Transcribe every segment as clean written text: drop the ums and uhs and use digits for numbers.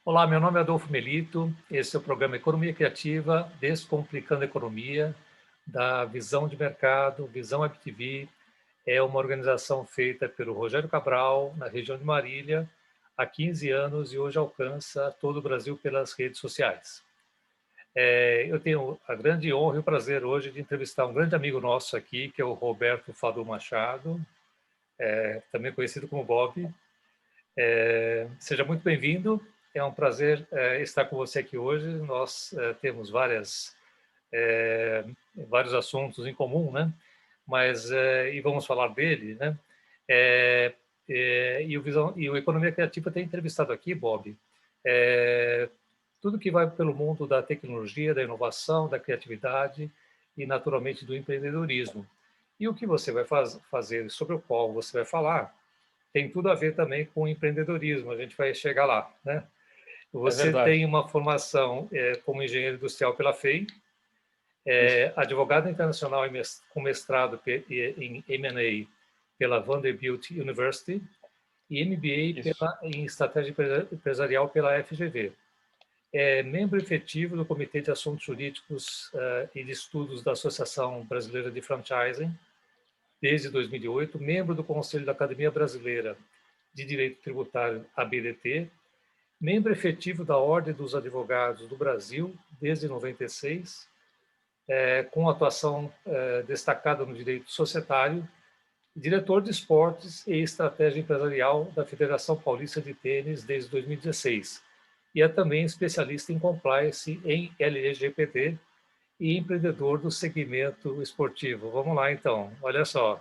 Olá, meu nome é Adolfo Melito, esse é o programa Economia Criativa, Descomplicando a Economia, da Visão de Mercado, Visão WebTV. É uma organização feita pelo Rogério Cabral, na região de Marília, há 15 anos e hoje alcança todo o Brasil pelas redes sociais. Eu tenho a grande honra e o prazer hoje de entrevistar um grande amigo nosso aqui, que é o Roberto Fadu Machado, também conhecido como Bob. Seja muito bem-vindo. É um prazer estar com você aqui hoje. Nós temos vários assuntos em comum, né? Mas e vamos falar dele, né? E o Economia Criativa tem entrevistado aqui, Bob, tudo que vai pelo mundo da tecnologia, da inovação, da criatividade e, naturalmente, do empreendedorismo. E o que você vai fazer, sobre o qual você vai falar, tem tudo a ver também com empreendedorismo. A gente vai chegar lá, né? É Você tem verdade. uma formação como engenheiro industrial pela FEI, Isso, advogado internacional com mestrado em M&A pela Vanderbilt University e isso. MBA em estratégia empresarial pela FGV. É membro efetivo do Comitê de Assuntos Jurídicos e de Estudos da Associação Brasileira de Franchising desde 2008, membro do Conselho da Academia Brasileira de Direito Tributário, ABDT, membro efetivo da Ordem dos Advogados do Brasil desde 96, com atuação destacada no direito societário, diretor de esportes e estratégia empresarial da Federação Paulista de Tênis desde 2016. E é também especialista em compliance em LGPD e empreendedor do segmento esportivo. Vamos lá, então. Olha só,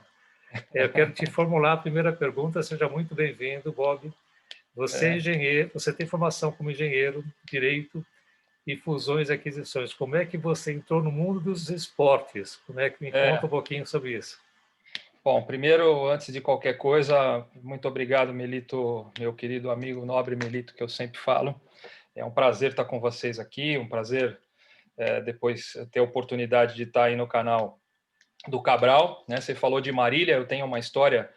eu quero te formular a primeira pergunta. Seja muito bem-vindo, Bob. Você é É, engenheiro, você tem formação como engenheiro, direito e fusões e aquisições. Como é que você entrou no mundo dos esportes? Como é que me conta um é. pouquinho sobre isso? Bom, primeiro, antes de qualquer coisa, muito obrigado, Melito, meu querido amigo nobre Melito, que eu sempre falo. É um prazer estar com vocês aqui, um prazer depois ter a oportunidade de estar aí no canal do Cabral, né? Você falou de Marília, eu tenho uma história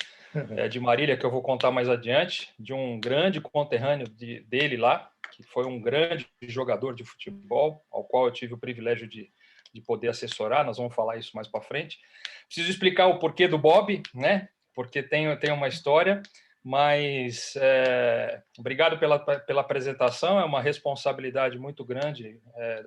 de Marília que eu vou contar mais adiante, de um grande conterrâneo dele lá, que foi um grande jogador de futebol, ao qual eu tive o privilégio de poder assessorar. Nós vamos falar isso mais para frente. Preciso explicar o porquê do Bob, né? Porque tem uma história, mas obrigado pela apresentação. É uma responsabilidade muito grande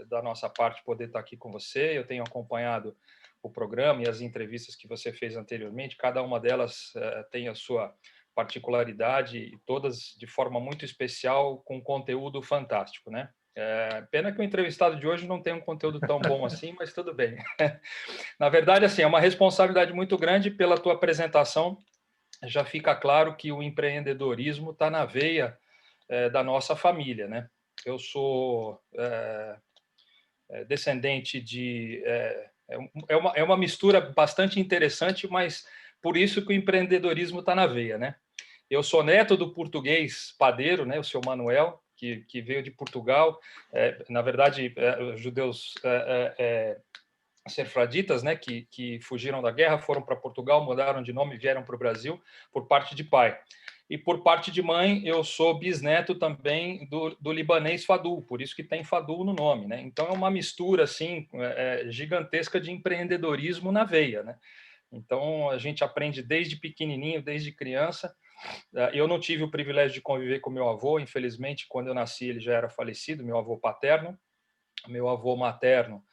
da nossa parte poder estar aqui com você. Eu tenho acompanhado o programa e as entrevistas que você fez anteriormente. Cada uma delas tem a sua particularidade e todas de forma muito especial, com conteúdo fantástico, né? Pena que o entrevistado de hoje não tem um conteúdo tão bom assim, mas tudo bem. Na verdade, assim, é uma responsabilidade muito grande. Pela tua apresentação, já fica claro que o empreendedorismo está na veia da nossa família, né? Eu sou descendente de... é uma mistura bastante interessante, mas por isso que o empreendedorismo está na veia, né? Eu sou neto do português padeiro, né, o seu Manuel, que veio de Portugal. Na verdade, judeus serfraditas, né, que fugiram da guerra, foram para Portugal, mudaram de nome e vieram para o Brasil por parte de pai. E por parte de mãe, eu sou bisneto também do libanês Fadul, por isso que tem Fadul no nome, né? Então é uma mistura assim gigantesca de empreendedorismo na veia, né? Então a gente aprende desde pequenininho, desde criança. Eu não tive o privilégio de conviver com meu avô, infelizmente, quando eu nasci ele já era falecido, meu avô paterno. Meu avô materno,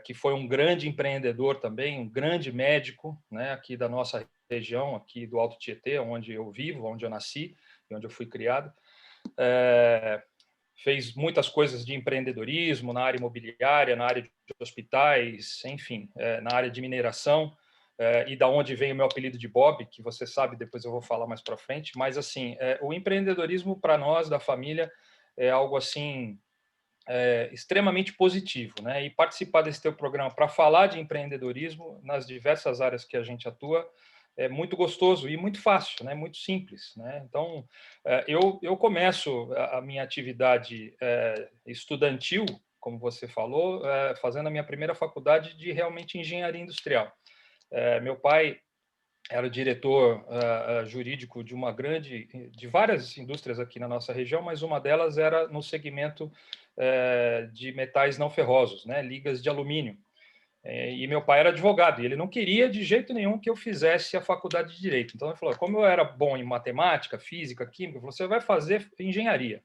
que foi um grande empreendedor também, um grande médico, né, aqui da nossa região, aqui do Alto Tietê, onde eu vivo, onde eu nasci e onde eu fui criado. Fez muitas coisas de empreendedorismo na área imobiliária, na área de hospitais, enfim, na área de mineração, e da onde vem o meu apelido de Bob, que você sabe, depois eu vou falar mais para frente. Mas assim, o empreendedorismo para nós da família é algo assim extremamente positivo, né? E participar desse teu programa para falar de empreendedorismo nas diversas áreas que a gente atua é muito gostoso e muito fácil, né? Muito simples, né? Então, eu começo a minha atividade estudantil, como você falou, fazendo a minha primeira faculdade de realmente engenharia industrial. Meu pai era o diretor jurídico de várias indústrias aqui na nossa região, mas uma delas era no segmento de metais não ferrosos, né, ligas de alumínio. E meu pai era advogado, e ele não queria de jeito nenhum que eu fizesse a faculdade de Direito. Então ele falou, como eu era bom em matemática, física, química, você vai fazer engenharia.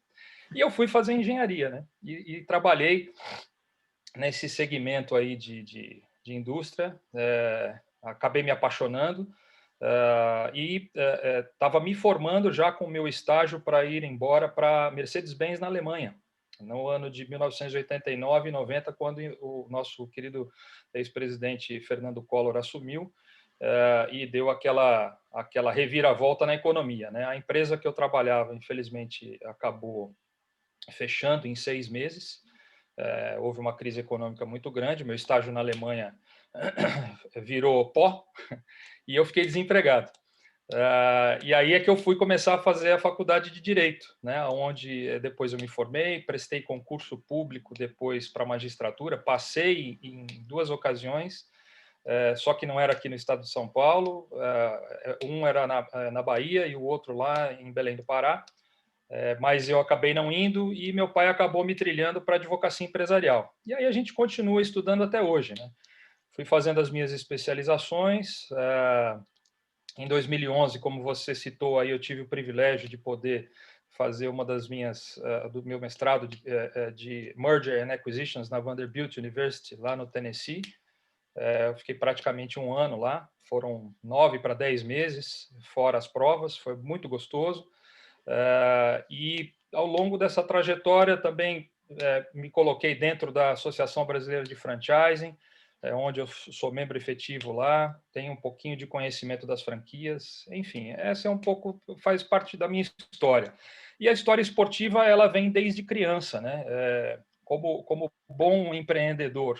E eu fui fazer engenharia, né? E trabalhei nesse segmento aí de indústria, acabei me apaixonando e estava me formando já com o meu estágio para ir embora para Mercedes-Benz na Alemanha, no ano de 1989 e 90, quando o nosso querido ex-presidente Fernando Collor assumiu e deu aquela reviravolta na economia, né? A empresa que eu trabalhava, infelizmente, acabou fechando em 6 meses. Houve uma crise econômica muito grande, meu estágio na Alemanha virou pó e eu fiquei desempregado. E aí é que eu fui começar a fazer a faculdade de Direito, né, onde depois eu me formei, prestei concurso público depois para magistratura, passei em 2 ocasiões, só que não era aqui no estado de São Paulo, um era na Bahia e o outro lá em Belém do Pará, mas eu acabei não indo e meu pai acabou me trilhando para advocacia empresarial. E aí a gente continua estudando até hoje, né? Fui fazendo as minhas especializações. Em 2011, como você citou, aí eu tive o privilégio de poder fazer uma das minhas do meu mestrado de Merger and Acquisitions na Vanderbilt University lá no Tennessee. Eu fiquei praticamente 1 ano lá. Foram 9 para 10 meses, fora as provas. Foi muito gostoso. E ao longo dessa trajetória também me coloquei dentro da Associação Brasileira de Franchising, onde eu sou membro efetivo lá, tenho um pouquinho de conhecimento das franquias, enfim, essa é um pouco, faz parte da minha história. E a história esportiva, ela vem desde criança, né? Como bom empreendedor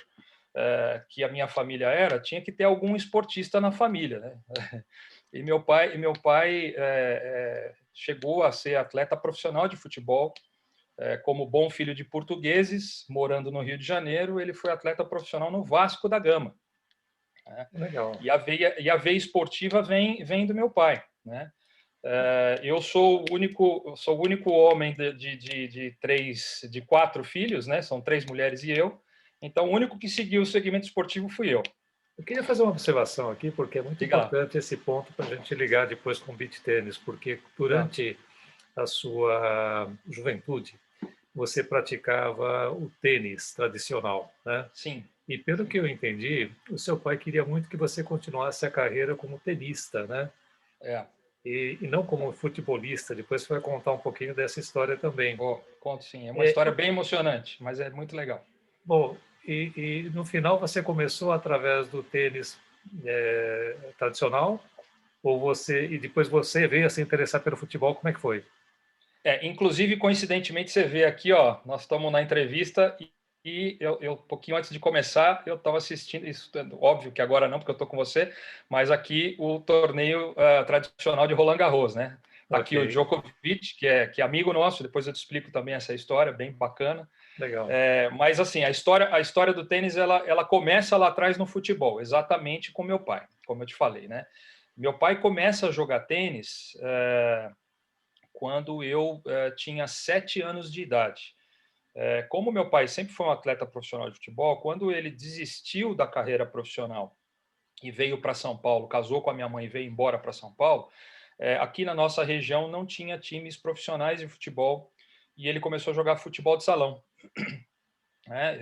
que a minha família era, tinha que ter algum esportista na família, né? E meu pai chegou a ser atleta profissional de futebol, como bom filho de portugueses, morando no Rio de Janeiro, ele foi atleta profissional no Vasco da Gama. Né? Legal. E a veia esportiva vem do meu pai, né? Eu sou o único homem de 4 filhos, né? São 3 mulheres e eu. Então, o único que seguiu o segmento esportivo fui eu. Eu queria fazer uma observação aqui, porque é muito Diga lá. importante esse ponto para a gente ligar depois com o beach tênis, porque Tá. durante a sua juventude, você praticava o tênis tradicional, né? Sim. E pelo Sim. que eu entendi, o seu pai queria muito que você continuasse a carreira como tenista, né? É. E não como futebolista. Depois você vai contar um pouquinho dessa história também. Conto sim. É uma É, história bem emocionante, mas é muito legal. bom, e no final você começou através do tênis tradicional, ou você e depois você veio a se interessar pelo futebol? Como é que foi? Inclusive, coincidentemente, você vê aqui, ó, nós estamos na entrevista e eu pouquinho antes de começar, eu estava assistindo, isso, óbvio que agora não, porque eu estou com você, mas aqui o torneio tradicional de Roland Garros, né? Tá aqui o Ok, Djokovic, que é amigo nosso, depois eu te explico também essa história, bem bacana. legal. Mas assim, a história do tênis ela começa lá atrás no futebol, exatamente com meu pai, como eu te falei, né? Meu pai começa a jogar tênis quando eu tinha 7 anos de idade. Como meu pai sempre foi um atleta profissional de futebol, quando ele desistiu da carreira profissional e veio para São Paulo, casou com a minha mãe e veio embora para São Paulo, aqui na nossa região não tinha times profissionais de futebol e ele começou a jogar futebol de salão.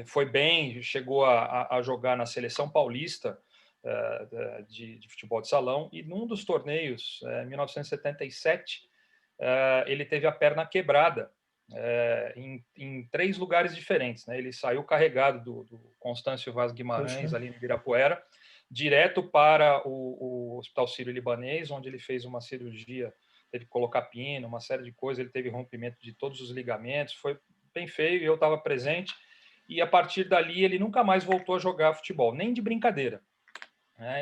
Foi bem, chegou a jogar na seleção paulista de futebol de salão e num dos torneios, em 1977, ele teve a perna quebrada em 3 lugares diferentes. Né? Ele saiu carregado do Constâncio Vaz Puxa, Guimarães, ali no Ibirapuera, direto para o Hospital Sírio-Libanês, onde ele fez uma cirurgia, teve que colocar pino, uma série de coisas, ele teve rompimento de todos os ligamentos, foi bem feio, e eu estava presente, e a partir dali ele nunca mais voltou a jogar futebol, nem de brincadeira.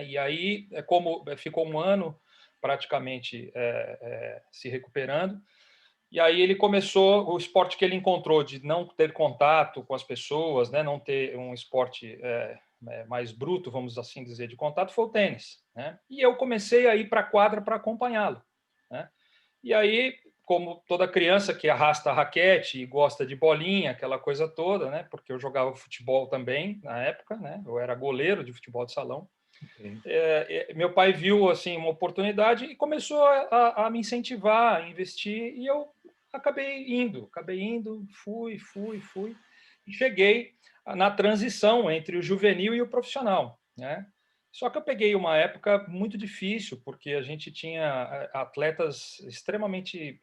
E aí, como ficou 1 ano praticamente se recuperando, e aí ele começou o esporte que ele encontrou de não ter contato com as pessoas, né, não ter um esporte mais bruto, vamos assim dizer, de contato foi o tênis, né? E eu comecei a ir para a quadra para acompanhá-lo, né? E aí, como toda criança que arrasta a raquete e gosta de bolinha, aquela coisa toda, né? Porque eu jogava futebol também na época, né? Eu era goleiro de futebol de salão. Meu pai viu assim uma oportunidade e começou a me incentivar, a investir, e eu acabei indo, fui, e cheguei na transição entre o juvenil e o profissional, né? Só que eu peguei uma época muito difícil, porque a gente tinha atletas extremamente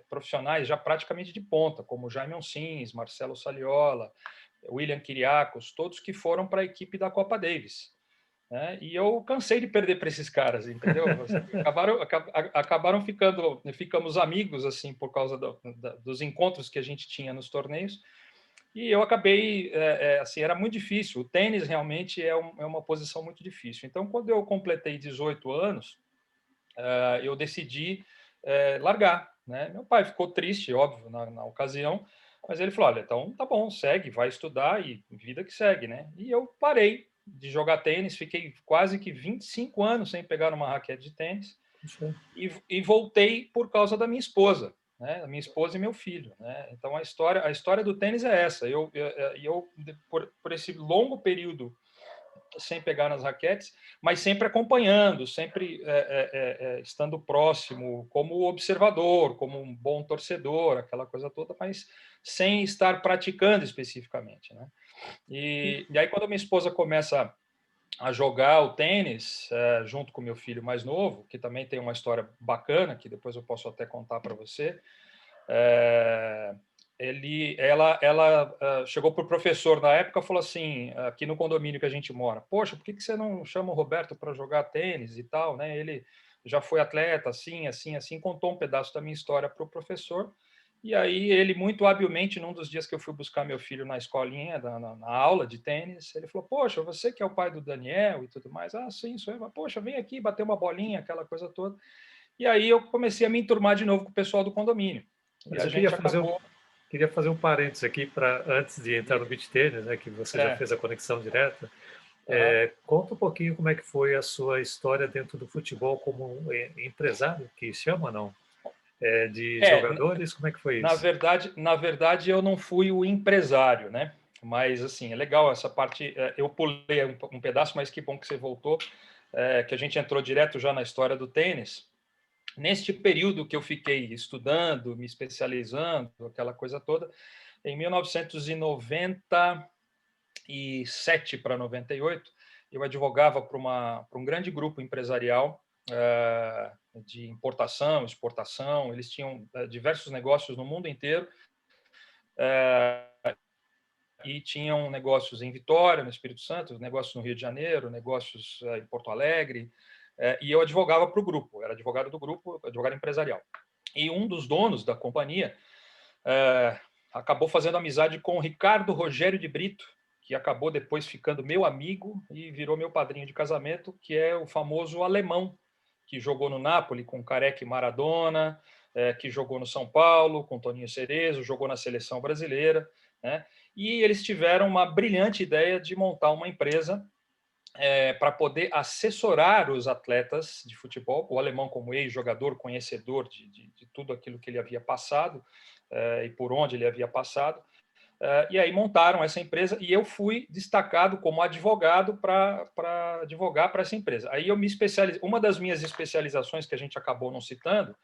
profissionais, já praticamente de ponta, como Jaime Oncins, Marcelo Saliola, William Kyriakos, todos que foram para a equipe da Copa Davis, né? E eu cansei de perder para esses caras, entendeu? Acabaram ficamos amigos assim por causa dos encontros que a gente tinha nos torneios. E eu acabei, assim, era muito difícil. O tênis realmente é uma posição muito difícil. Então, quando eu completei 18 anos, eu decidi largar, né? Meu pai ficou triste, óbvio, na ocasião, mas ele falou: olha, então tá bom, segue, vai estudar e vida que segue, né? E eu parei de jogar tênis, fiquei quase que 25 anos sem pegar uma raquete de tênis e voltei por causa da minha esposa, né? A minha esposa e meu filho, né? Então a história do tênis é essa. Por esse longo período sem pegar nas raquetes, mas sempre acompanhando, sempre estando próximo, como observador, como um bom torcedor, aquela coisa toda, mas sem estar praticando especificamente, né? E aí, quando minha esposa começa a jogar o tênis, junto com meu filho mais novo, que também tem uma história bacana, que depois eu posso até contar para você, ela chegou para o professor na época e falou assim, aqui no condomínio que a gente mora: poxa, por que você não chama o Roberto para jogar tênis e tal, né? Ele já foi atleta, assim, assim, assim. Contou um pedaço da minha história para o professor. E aí ele, muito habilmente, num dos dias que eu fui buscar meu filho na escolinha, na aula de tênis, ele falou: poxa, você que é o pai do Daniel e tudo mais. Ah, sim, sou eu. Mas, poxa, vem aqui bater uma bolinha, aquela coisa toda. E aí eu comecei a me enturmar de novo com o pessoal do condomínio. E Mas a eu gente acabou... queria fazer um parênteses aqui para antes de entrar no beach tennis, né, que você já fez a conexão direta. Conta um pouquinho como é que foi a sua história dentro do futebol como empresário, que chama, não? De jogadores, como é que foi isso? Na verdade, eu não fui o empresário, né? Mas, assim, é legal essa parte. Eu pulei um pedaço, mas que bom que você voltou, que a gente entrou direto já na história do tênis. Neste período que eu fiquei estudando, me especializando, aquela coisa toda, em 1997 para 98, eu advogava para um grande grupo empresarial de importação, exportação. Eles tinham diversos negócios no mundo inteiro, e tinham negócios em Vitória, no Espírito Santo, negócios no Rio de Janeiro, negócios em Porto Alegre, e eu advogava para o grupo, era advogado do grupo, advogado empresarial. E um dos donos da companhia acabou fazendo amizade com o Ricardo Rogério de Brito, que acabou depois ficando meu amigo e virou meu padrinho de casamento, que é o famoso alemão, que jogou no Napoli com Careca e Maradona, que jogou no São Paulo com Toninho Cerezo, jogou na seleção brasileira, né? E eles tiveram uma brilhante ideia de montar uma empresa para poder assessorar os atletas de futebol, o alemão como ex-jogador, conhecedor de tudo aquilo que ele havia passado e por onde ele havia passado. E aí montaram essa empresa e eu fui destacado como advogado para advogar para essa empresa. Aí eu me especializei. Uma das minhas especializações, que a gente acabou não citando,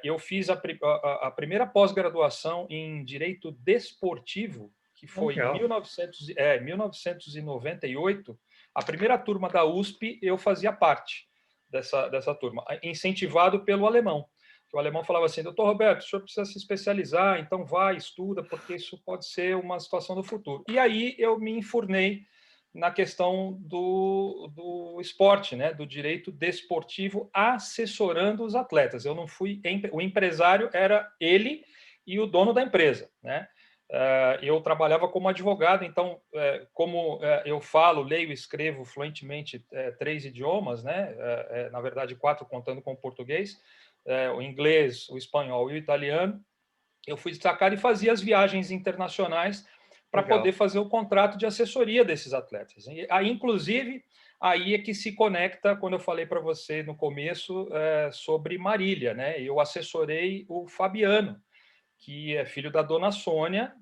eu fiz a primeira pós-graduação em Direito Desportivo, que foi em 1998. A primeira turma da USP, eu fazia parte dessa turma, incentivado pelo alemão. O alemão falava assim: doutor Roberto, o senhor precisa se especializar, então vai, estuda, porque isso pode ser uma situação do futuro. E aí eu me enfurnei na questão do esporte, né, do direito desportivo, assessorando os atletas. Eu não fui... O empresário era ele e o dono da empresa, né? Eu trabalhava como advogado, então, como eu falo, leio e escrevo fluentemente 3 idiomas, né? Na verdade, 4, contando com o português, o inglês, o espanhol e o italiano. Eu fui destacado e fazia as viagens internacionais para poder fazer o contrato de assessoria desses atletas. E aí, inclusive, aí é que se conecta, quando eu falei para você no começo, sobre Marília, né? Eu assessorei o Fabiano, que é filho da dona Sônia,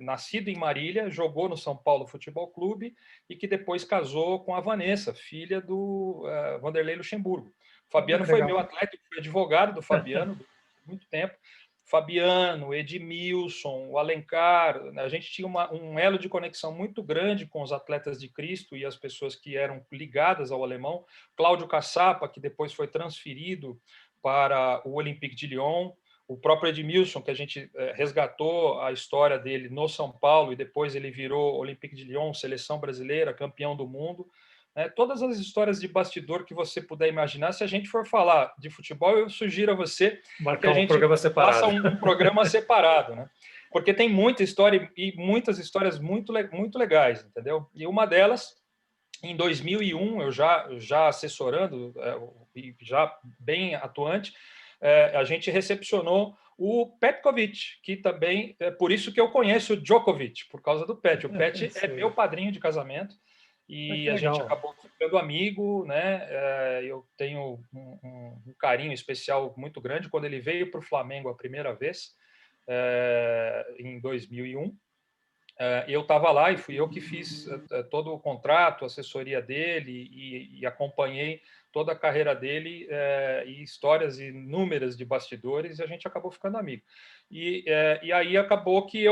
nascido em Marília, jogou no São Paulo Futebol Clube e que depois casou com a Vanessa, filha do Vanderlei Luxemburgo. O Fabiano foi meu atleta, fui advogado do Fabiano por muito tempo. Fabiano, Edmilson, o Alencar, a gente tinha um elo de conexão muito grande com os atletas de Cristo e as pessoas que eram ligadas ao alemão. Cláudio Caçapa, que depois foi transferido para o Olympique de Lyon, o próprio Edmilson, que a gente resgatou a história dele no São Paulo e depois ele virou Olympique de Lyon, seleção brasileira, campeão do mundo. Todas as histórias de bastidor que você puder imaginar, se a gente for falar de futebol, eu sugiro a você que a gente faça um programa separado, né? Porque tem muita história e muitas histórias muito legais, entendeu? E uma delas, em 2001, eu já assessorando e já bem atuante, a gente recepcionou o Petkovic, que também é por isso que eu conheço o Djokovic, por causa do Pet. O Pet é meu padrinho de casamento e a gente acabou ficando amigo, né? Eu tenho um carinho especial muito grande quando ele veio para o Flamengo a primeira vez, em 2001. Eu estava lá e fui eu que fiz todo o contrato, assessoria dele e acompanhei toda a carreira dele e histórias inúmeras de bastidores, e a gente acabou ficando amigo. E aí acabou que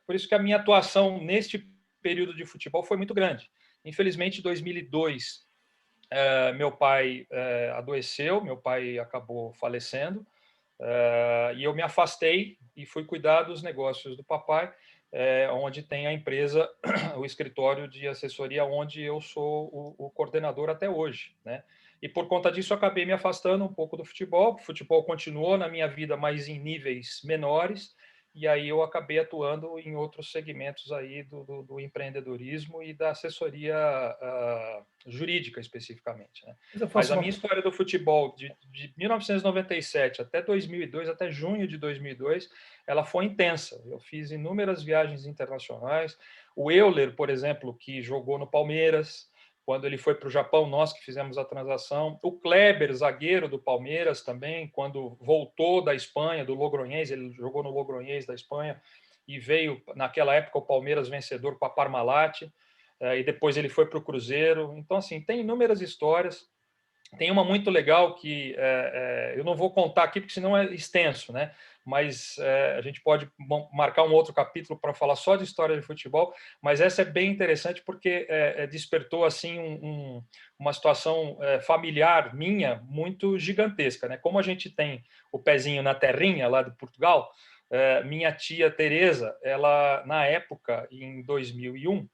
por isso que a minha atuação neste período de futebol foi muito grande. Infelizmente, em 2002, meu pai adoeceu, meu pai acabou falecendo, e eu me afastei e fui cuidar dos negócios do papai, onde tem a empresa, o escritório de assessoria, onde eu sou o coordenador até hoje, né? E por conta disso eu acabei me afastando um pouco do futebol. O futebol continuou na minha vida, mas em níveis menores, e aí eu acabei atuando em outros segmentos aí do empreendedorismo e da assessoria jurídica especificamente, né? Mas a minha história do futebol de 1997 até 2002, até junho de 2002, ela foi intensa. Eu fiz inúmeras viagens internacionais. O Euler, por exemplo, que jogou no Palmeiras, quando ele foi para o Japão, nós que fizemos a transação. O Kleber, zagueiro do Palmeiras também, quando voltou da Espanha, do Logroñés, ele jogou no Logroñés da Espanha, e veio, naquela época, o Palmeiras vencedor com a Parmalat, e depois ele foi para o Cruzeiro. Então, assim, tem inúmeras histórias. Tem uma muito legal que eu não vou contar aqui, porque senão é extenso, né? Mas a gente pode marcar um outro capítulo para falar só de história de futebol, mas essa é bem interessante porque despertou assim uma situação familiar minha muito gigantesca, né? Como a gente tem o pezinho na terrinha lá de Portugal, minha tia Teresa, ela na época, em 2001,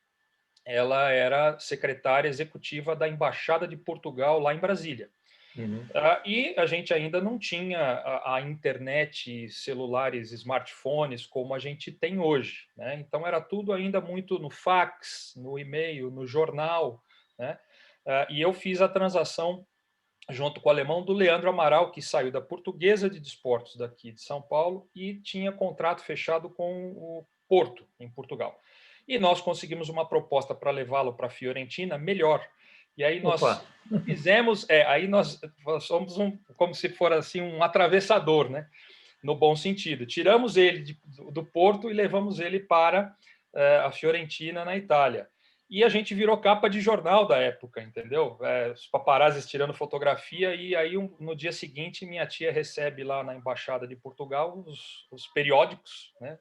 ela era secretária executiva da Embaixada de Portugal lá em Brasília. Uhum. E a gente ainda não tinha a internet, celulares, smartphones como a gente tem hoje, né? Então era tudo ainda muito no fax, no e-mail, no jornal, né? E eu fiz a transação junto com o alemão do Leandro Amaral, que saiu da Portuguesa de Desportos daqui de São Paulo e tinha contrato fechado com o Porto, em Portugal. E nós conseguimos uma proposta para levá-lo para a Fiorentina melhor. E aí nós fizemos, aí nós somos como se for assim um atravessador, né? No bom sentido. Tiramos ele do Porto e levamos ele para a Fiorentina, na Itália. E a gente virou capa de jornal da época, entendeu? Os paparazzis tirando fotografia, e aí no dia seguinte minha tia recebe lá na Embaixada de Portugal os periódicos, né,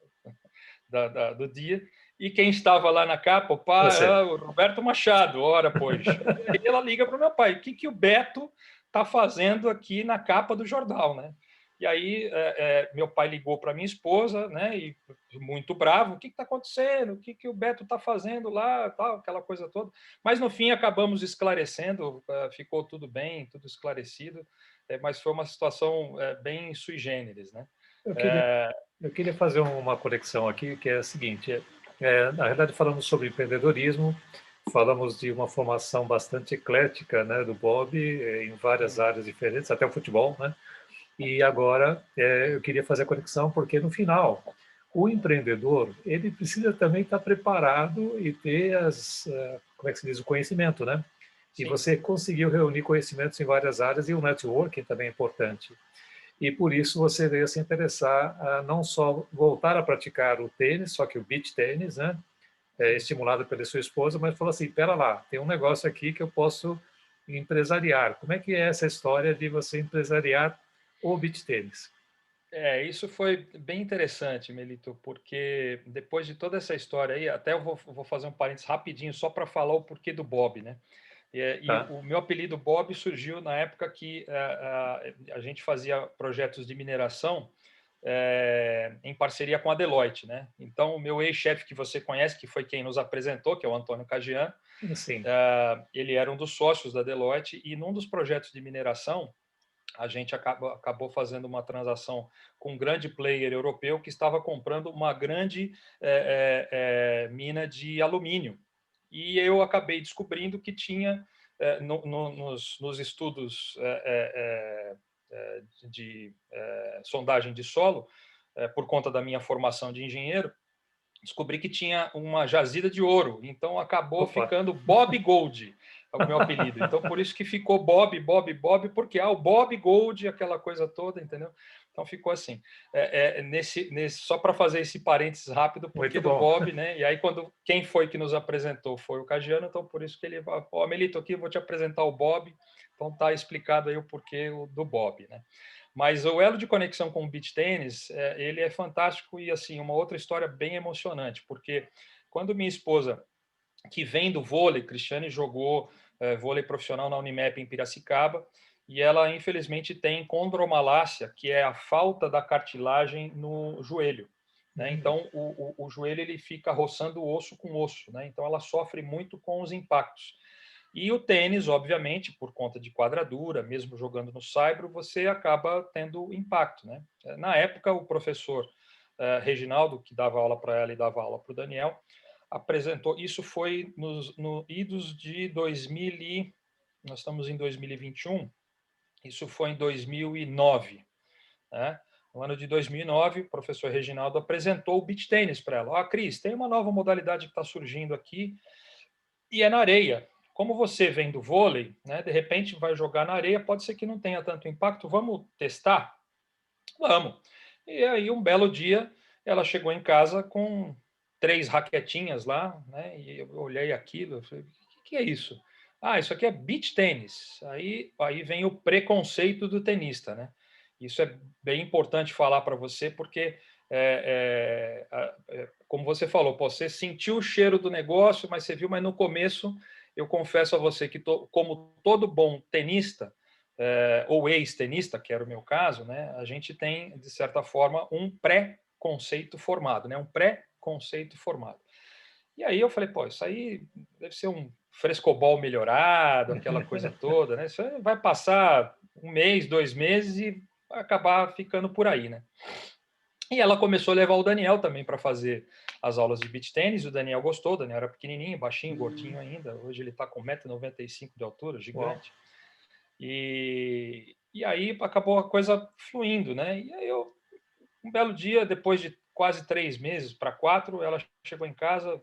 do dia, e quem estava lá na capa, o Roberto Machado, ora, pois. E aí ela liga para o meu pai, o que o Beto está fazendo aqui na capa do jornal, né? E aí meu pai ligou para minha esposa, né? E muito bravo, o que está acontecendo? O que o Beto está fazendo lá? Tal, aquela coisa toda. Mas no fim acabamos esclarecendo, ficou tudo bem, tudo esclarecido. Mas foi uma situação bem sui generis, né? Eu queria fazer uma conexão aqui, que é a seguinte: na verdade falamos sobre empreendedorismo, falamos de uma formação bastante eclética, né, do Bob, em várias áreas diferentes, até o futebol, né? E agora eu queria fazer a conexão porque no final o empreendedor, ele precisa também estar preparado e ter como é que se diz, o conhecimento, né? E Sim. você conseguiu reunir conhecimentos em várias áreas e o networking também é importante. E por isso você veio se interessar a não só voltar a praticar o tênis, só que o beach tênis, né? Estimulado pela sua esposa, mas falou assim, pera lá, tem um negócio aqui que eu posso empresariar. Como é que é essa história de você empresariar o beach tênis? Isso foi bem interessante, Melito, porque depois de toda essa história aí, até eu vou fazer um parênteses rapidinho só para falar o porquê do Bob, né? E Tá? o meu apelido Bob surgiu na época que a gente fazia projetos de mineração em parceria com a Deloitte, né? Então, o meu ex-chefe que você conhece, que foi quem nos apresentou, que é o Antônio Cagian, Sim. ele era um dos sócios da Deloitte e num dos projetos de mineração a gente acabou fazendo uma transação com um grande player europeu que estava comprando uma grande mina de alumínio. E eu acabei descobrindo que tinha, nos estudos de sondagem de solo, por conta da minha formação de engenheiro, descobri que tinha uma jazida de ouro, então acabou Opa. ficando Bob Gold, é o meu apelido. Então por isso que ficou Bob, Bob, Bob, porque o Bob Gold, aquela coisa toda, entendeu? Então ficou assim. Só para fazer esse parênteses rápido, porque Muito do bom. Bob, né? E aí quem foi que nos apresentou foi o Cagiano, então por isso que ele falou, ó, Melito, aqui eu vou te apresentar o Bob, então tá explicado aí o porquê do Bob, né? Mas o elo de conexão com o beach tênis, ele é fantástico e, assim, uma outra história bem emocionante, porque quando minha esposa, que vem do vôlei, Cristiane jogou vôlei profissional na Unimap em Piracicaba, e ela, infelizmente, tem condromalácia, que é a falta da cartilagem no joelho. Né? Então, o joelho ele fica roçando osso com osso, né? Então ela sofre muito com os impactos. E o tênis, obviamente, por conta de quadradura, mesmo jogando no saibro, você acaba tendo impacto. Né? Na época, o professor Reginaldo, que dava aula para ela e dava aula para o Daniel, apresentou. Isso foi no idos de 2000 nós estamos em 2021. Isso foi em 2009. Né? No ano de 2009, o professor Reginaldo apresentou o beach tênis para ela. Ó, Cris, tem uma nova modalidade que está surgindo aqui e é na areia. Como você vem do vôlei, né, de repente vai jogar na areia, pode ser que não tenha tanto impacto, vamos testar? Vamos. E aí, um belo dia, ela chegou em casa com 3 raquetinhas lá, né, e eu olhei aquilo, eu falei, o que é isso? Ah, isso aqui é beach tênis. Aí vem o preconceito do tenista, né? Isso é bem importante falar para você, porque, como você falou, pô, você sentiu o cheiro do negócio, mas você viu, mas no começo, eu confesso a você que, como todo bom tenista, ou ex-tenista, que era o meu caso, né, a gente tem, de certa forma, um pré-conceito formado, né, um pré-conceito formado. E aí eu falei, pô, isso aí deve ser um frescobol melhorado, aquela coisa toda, né? Isso vai passar um mês, 2 meses e vai acabar ficando por aí, né? E ela começou a levar o Daniel também para fazer as aulas de beach tênis. O Daniel gostou, o Daniel era pequenininho, baixinho, gordinho ainda. Hoje ele está com 1,95 m de altura, Uau. gigante. E aí acabou a coisa fluindo, né? E aí um belo dia, depois de quase 3 meses para 4, ela chegou em casa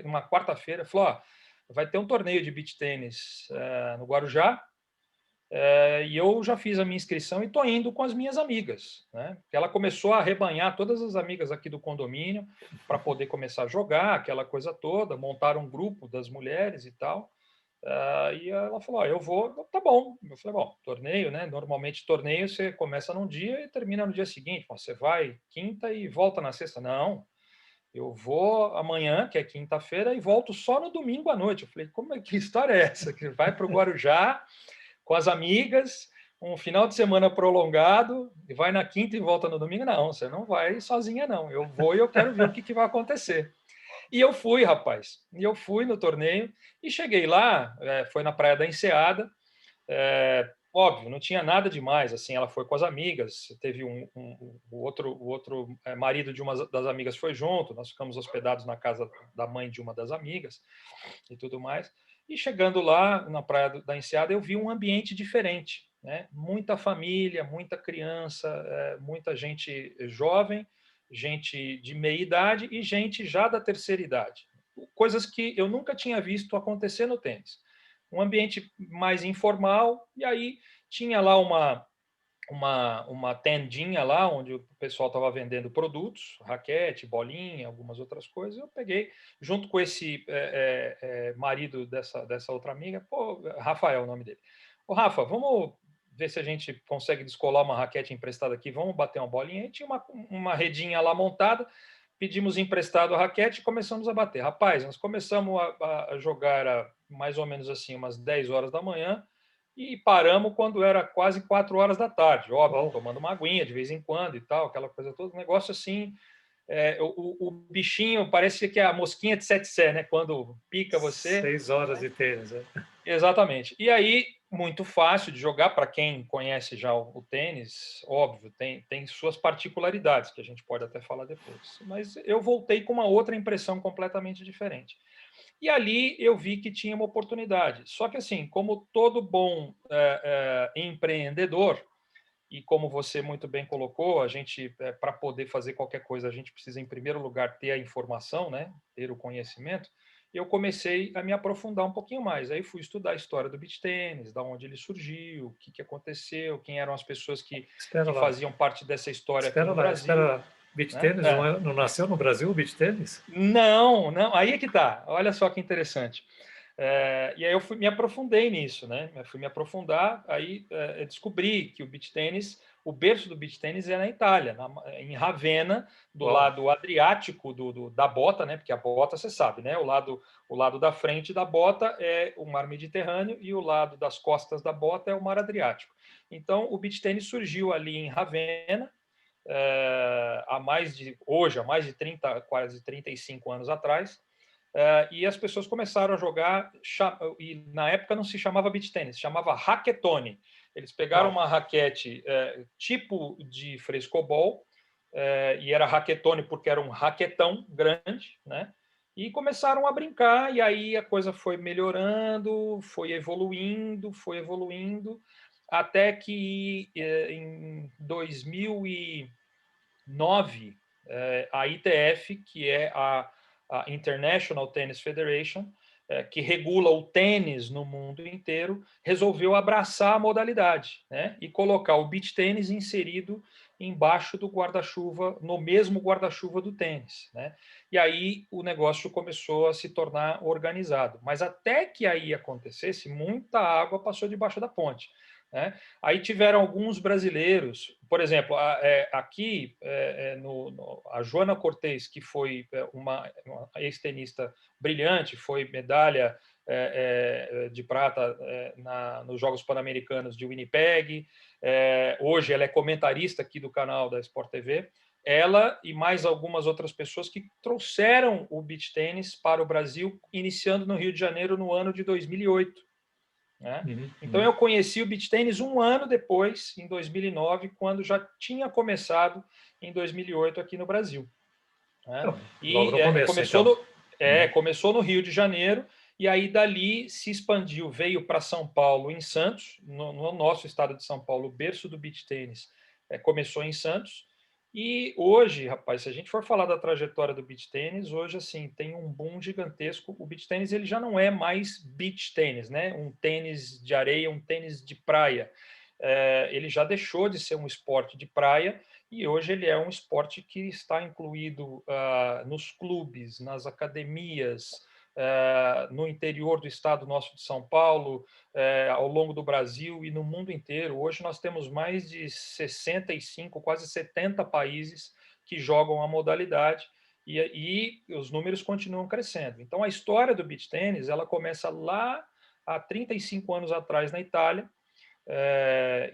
uma quarta-feira, falou: ó, vai ter um torneio de beach tênis no Guarujá, e eu já fiz a minha inscrição e estou indo com as minhas amigas. Né? Ela começou a arrebanhar todas as amigas aqui do condomínio para poder começar a jogar, aquela coisa toda, montar um grupo das mulheres e tal. E ela falou: eu vou, tá bom. Eu falei: bom, torneio, né? Normalmente torneio você começa num dia e termina no dia seguinte. Você vai quinta e volta na sexta. Não, eu vou amanhã, que é quinta-feira, e volto só no domingo à noite. Eu falei: como é que história é essa? Que vai para o Guarujá com as amigas, um final de semana prolongado, e vai na quinta e volta no domingo? Não, você não vai sozinha, não. Eu vou e eu quero ver o que vai acontecer. E eu fui, rapaz. E eu fui no torneio e cheguei lá, foi na Praia da Enseada. Óbvio, não tinha nada demais. Assim, ela foi com as amigas. Teve o outro marido de uma das amigas foi junto. Nós ficamos hospedados na casa da mãe de uma das amigas e tudo mais. E chegando lá na Praia da Enseada, eu vi um ambiente diferente, né? Muita família, muita criança, muita gente jovem gente de meia idade e gente já da terceira idade. Coisas que eu nunca tinha visto acontecer no tênis. Um ambiente mais informal, e aí tinha lá uma tendinha lá, onde o pessoal estava vendendo produtos, raquete, bolinha, algumas outras coisas. Eu peguei, junto com esse marido dessa outra amiga, Rafael é o nome dele. Ô, Rafa, vamos ver se a gente consegue descolar uma raquete emprestada aqui, vamos bater uma bolinha. E tinha uma redinha lá montada, pedimos emprestado a raquete e começamos a bater. Rapaz, nós começamos a jogar mais ou menos assim, umas 10 horas da manhã, e paramos quando era quase 4 horas da tarde, óbvio, tomando uma aguinha de vez em quando e tal, aquela coisa toda, um negócio assim, o bichinho parece que é a mosquinha de sete sé, né? Quando pica você. 6 horas de tênis, né? Exatamente. E aí, muito fácil de jogar, para quem conhece já o tênis, óbvio, tem suas particularidades, que a gente pode até falar depois. Mas eu voltei com uma outra impressão completamente diferente. E ali eu vi que tinha uma oportunidade. Só que, assim, como todo bom empreendedor, e como você muito bem colocou, a gente, para poder fazer qualquer coisa, a gente precisa, em primeiro lugar, ter a informação, né? Ter o conhecimento. Eu comecei a me aprofundar um pouquinho mais. Aí fui estudar a história do beach tênis, da onde ele surgiu, o que aconteceu, quem eram as pessoas que faziam parte dessa história aqui no Brasil. Espera lá. Beach tênis não nasceu no Brasil, o beach tênis? Não, aí é que tá. Olha só que interessante. E aí eu me aprofundei nisso, né? Eu fui me aprofundar, aí descobri que o beach tênis, o berço do beach tênis é na Itália, em Ravenna, do lado adriático da bota, né? Porque a bota, você sabe, né? O lado da frente da bota é o mar Mediterrâneo e o lado das costas da bota é o mar Adriático. Então, o beach tênis surgiu ali em Ravenna, há mais de 30, quase 35 anos atrás. E as pessoas começaram a jogar, e na época não se chamava beach tênis, se chamava raquetone. Eles pegaram uma raquete tipo de frescobol, e era raquetone porque era um raquetão grande, né? E começaram a brincar, e aí a coisa foi melhorando, foi evoluindo, até que em 2009, a ITF, que é a International Tennis Federation, que regula o tênis no mundo inteiro, resolveu abraçar a modalidade, né? E colocar o beach tênis inserido embaixo do guarda-chuva, no mesmo guarda-chuva do tênis, né? E aí o negócio começou a se tornar organizado. Mas até que aí acontecesse, muita água passou debaixo da ponte, né? Aí tiveram alguns brasileiros, por exemplo, aqui a Joana Cortez, que foi uma ex-tenista brilhante, foi medalha de prata nos Jogos Pan-Americanos de Winnipeg, hoje ela é comentarista aqui do canal da Sport TV, ela e mais algumas outras pessoas que trouxeram o beach tênis para o Brasil, iniciando no Rio de Janeiro no ano de 2008. Né? Então, eu conheci o beach tênis um ano depois, em 2009, quando já tinha começado em 2008 aqui no Brasil. Né? Logo no começo, começou no Rio de Janeiro, e aí dali se expandiu, veio para São Paulo, em Santos, no nosso estado de São Paulo, o berço do beach tênis começou em Santos. E hoje, rapaz, se a gente for falar da trajetória do beach tênis, hoje assim tem um boom gigantesco. O beach tênis ele já não é mais beach tênis, né? Um tênis de areia, um tênis de praia. Ele já deixou de ser um esporte de praia e hoje ele é um esporte que está incluído nos clubes, nas academias, no interior do estado nosso de São Paulo, ao longo do Brasil e no mundo inteiro. Hoje nós temos mais de 65, quase 70 países que jogam a modalidade e os números continuam crescendo. Então, a história do beach tênis ela começa lá há 35 anos atrás na Itália,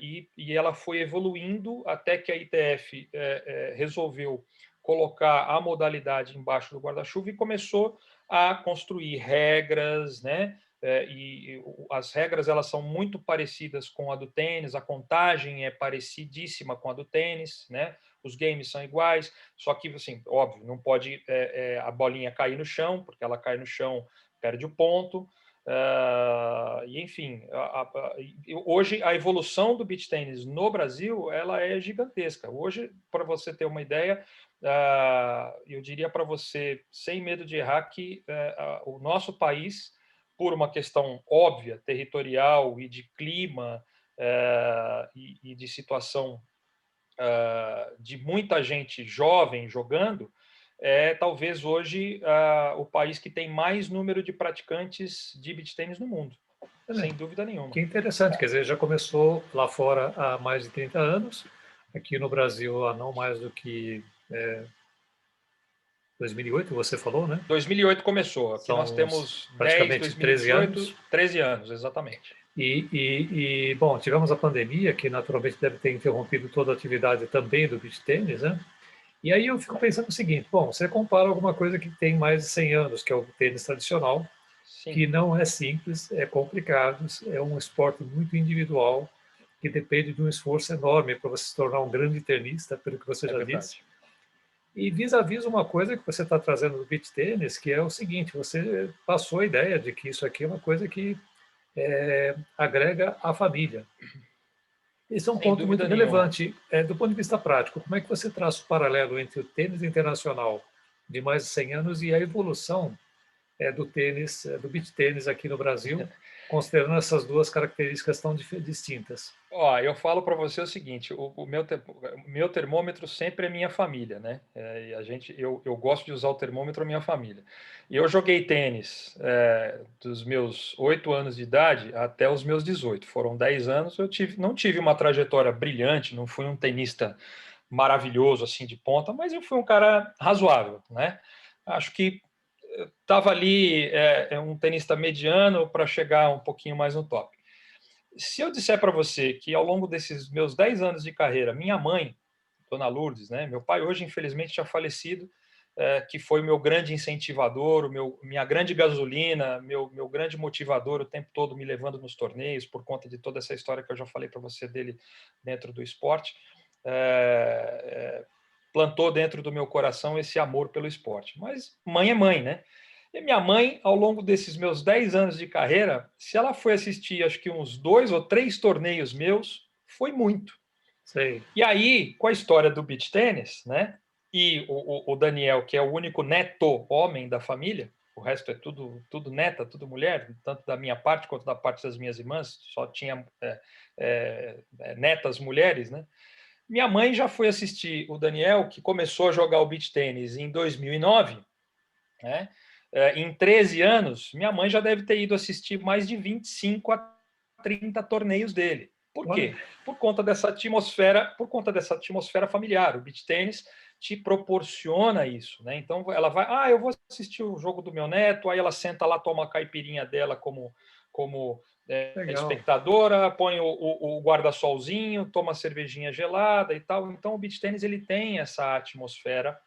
e ela foi evoluindo até que a ITF resolveu colocar a modalidade embaixo do guarda-chuva e começou a construir regras, né? E as regras elas são muito parecidas com a do tênis, a contagem é parecidíssima com a do tênis, né? Os games são iguais, só que, assim, óbvio, não pode a bolinha cair no chão, porque ela cai no chão, perde o ponto. E enfim, hoje a evolução do beach tênis no Brasil ela é gigantesca. Hoje, para você ter uma ideia, eu diria para você, sem medo de errar, que o nosso país, por uma questão óbvia, territorial e de clima e de situação de muita gente jovem jogando, é talvez hoje o país que tem mais número de praticantes de beach tênis no mundo, sem dúvida nenhuma. Que interessante, quer dizer, já começou lá fora há mais de 30 anos, aqui no Brasil há não mais do que 2008, você falou, né? 2008 começou, aqui nós temos praticamente 13 anos. 13 anos, exatamente. Bom, tivemos a pandemia, que naturalmente deve ter interrompido toda a atividade também do beach tênis, né? E aí eu fico pensando o seguinte, bom, você compara alguma coisa que tem mais de 100 anos, que é o tênis tradicional, Sim. Que não é simples, é complicado, é um esporte muito individual, que depende de um esforço enorme para você se tornar um grande tenista, pelo que você já disse. E vis-a-vis uma coisa que você está trazendo do beach tênis, que é o seguinte, você passou a ideia de que isso aqui é uma coisa que agrega a família. Esse é um ponto muito relevante. Do ponto de vista prático, como é que você traça o paralelo entre o tênis internacional de mais de 100 anos e a evolução do tênis, do beach tênis aqui no Brasil, considerando essas duas características tão distintas? Eu falo para você o seguinte, o meu termômetro sempre é minha família, né? Eu gosto de usar o termômetro minha família. E eu joguei tênis dos meus 8 anos de idade até os meus 18. Foram 10 anos, não tive uma trajetória brilhante, não fui um tenista maravilhoso assim de ponta, mas eu fui um cara razoável, né? Acho que estava ali um tenista mediano para chegar um pouquinho mais no top. Se eu disser para você que ao longo desses meus 10 anos de carreira, minha mãe, Dona Lourdes, né, meu pai hoje infelizmente já falecido, que foi meu grande incentivador, minha grande gasolina, meu grande motivador o tempo todo me levando nos torneios, por conta de toda essa história que eu já falei para você dele dentro do esporte, plantou dentro do meu coração esse amor pelo esporte. Mas mãe é mãe, né? E minha mãe, ao longo desses meus 10 anos de carreira, se ela foi assistir, acho que uns 2 ou 3 torneios meus, foi muito. Sei. E aí, com a história do beach tênis, né? E o Daniel, que é o único neto homem da família, o resto é tudo neta, tudo mulher, tanto da minha parte quanto da parte das minhas irmãs, só tinha netas mulheres, né? Minha mãe já foi assistir o Daniel, que começou a jogar o beach tênis em 2009, né? Em 13 anos, minha mãe já deve ter ido assistir mais de 25 a 30 torneios dele. Por quê? Por conta dessa atmosfera familiar. O beach tênis te proporciona isso, né? Então ela vai, eu vou assistir o jogo do meu neto, aí ela senta lá, toma a caipirinha dela como espectadora, põe o guarda-solzinho, toma a cervejinha gelada e tal. Então o beach tênis ele tem essa atmosfera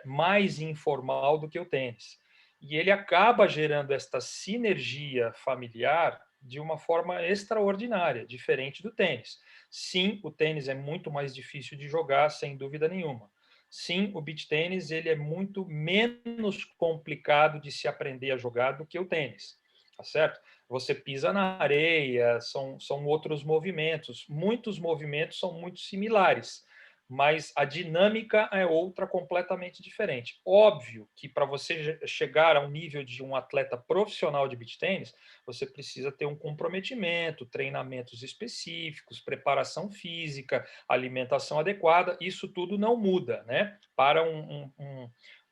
mais informal do que o tênis. E ele acaba gerando esta sinergia familiar de uma forma extraordinária, diferente do tênis. Sim, o tênis é muito mais difícil de jogar, sem dúvida nenhuma. Sim, o beach tênis ele é muito menos complicado de se aprender a jogar do que o tênis, tá certo? Você pisa na areia, são outros movimentos. Muitos movimentos são muito similares, mas a dinâmica é outra completamente diferente. Óbvio que para você chegar ao nível de um atleta profissional de beach tênis, você precisa ter um comprometimento, treinamentos específicos, preparação física, alimentação adequada. Isso tudo não muda, né? Para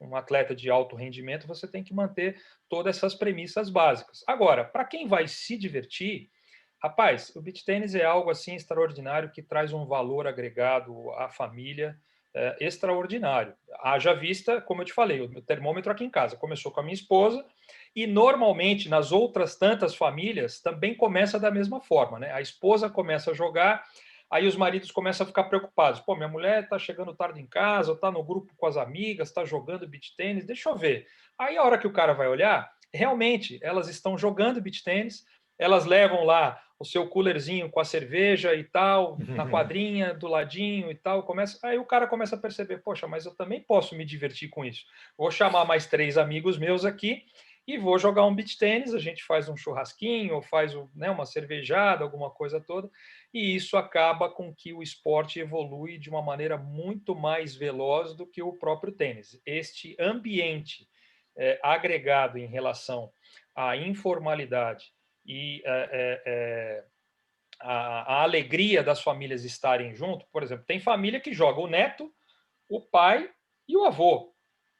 um atleta de alto rendimento, você tem que manter todas essas premissas básicas. Agora, para quem vai se divertir, rapaz, o beach tênis é algo assim extraordinário que traz um valor agregado à família extraordinário. Haja vista, como eu te falei, o meu termômetro aqui em casa começou com a minha esposa e normalmente nas outras tantas famílias também começa da mesma forma, né? A esposa começa a jogar, aí os maridos começam a ficar preocupados. Pô, minha mulher está chegando tarde em casa, está no grupo com as amigas, está jogando beach tênis, deixa eu ver. Aí a hora que o cara vai olhar, realmente elas estão jogando beach tênis, elas levam lá o seu coolerzinho com a cerveja e tal, na quadrinha, do ladinho e tal. Aí o cara começa a perceber, poxa, mas eu também posso me divertir com isso. Vou chamar mais 3 amigos meus aqui e vou jogar um beach tênis, a gente faz um churrasquinho, ou faz né, uma cervejada, alguma coisa toda, e isso acaba com que o esporte evolui de uma maneira muito mais veloz do que o próprio tênis. Este ambiente agregado em relação à informalidade e a alegria das famílias estarem junto, por exemplo, tem família que joga o neto, o pai e o avô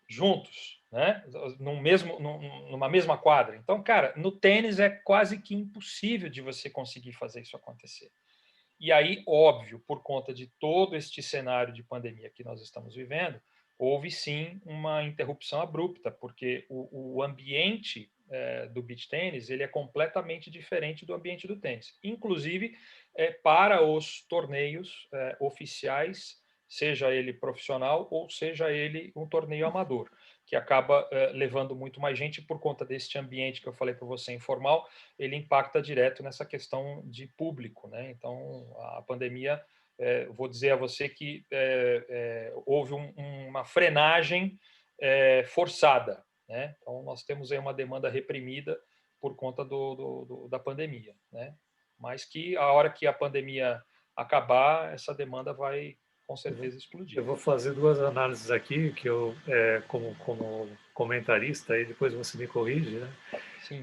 juntos, né? Numa mesma quadra. Então, cara, no tênis é quase que impossível de você conseguir fazer isso acontecer. E aí, óbvio, por conta de todo este cenário de pandemia que nós estamos vivendo, houve sim uma interrupção abrupta, porque o ambiente do beach tênis ele é completamente diferente do ambiente do tênis, inclusive para os torneios oficiais, seja ele profissional ou seja ele um torneio amador, que acaba levando muito mais gente por conta deste ambiente que eu falei para você informal, ele impacta direto nessa questão de público, né? Então, a pandemia, vou dizer a você que houve uma frenagem forçada, né? Então, nós temos aí uma demanda reprimida por conta da pandemia, né? Mas que a hora que a pandemia acabar, essa demanda vai com certeza explodir. Eu vou fazer duas análises aqui, que eu, como comentarista, e depois você me corrige, né? Sim.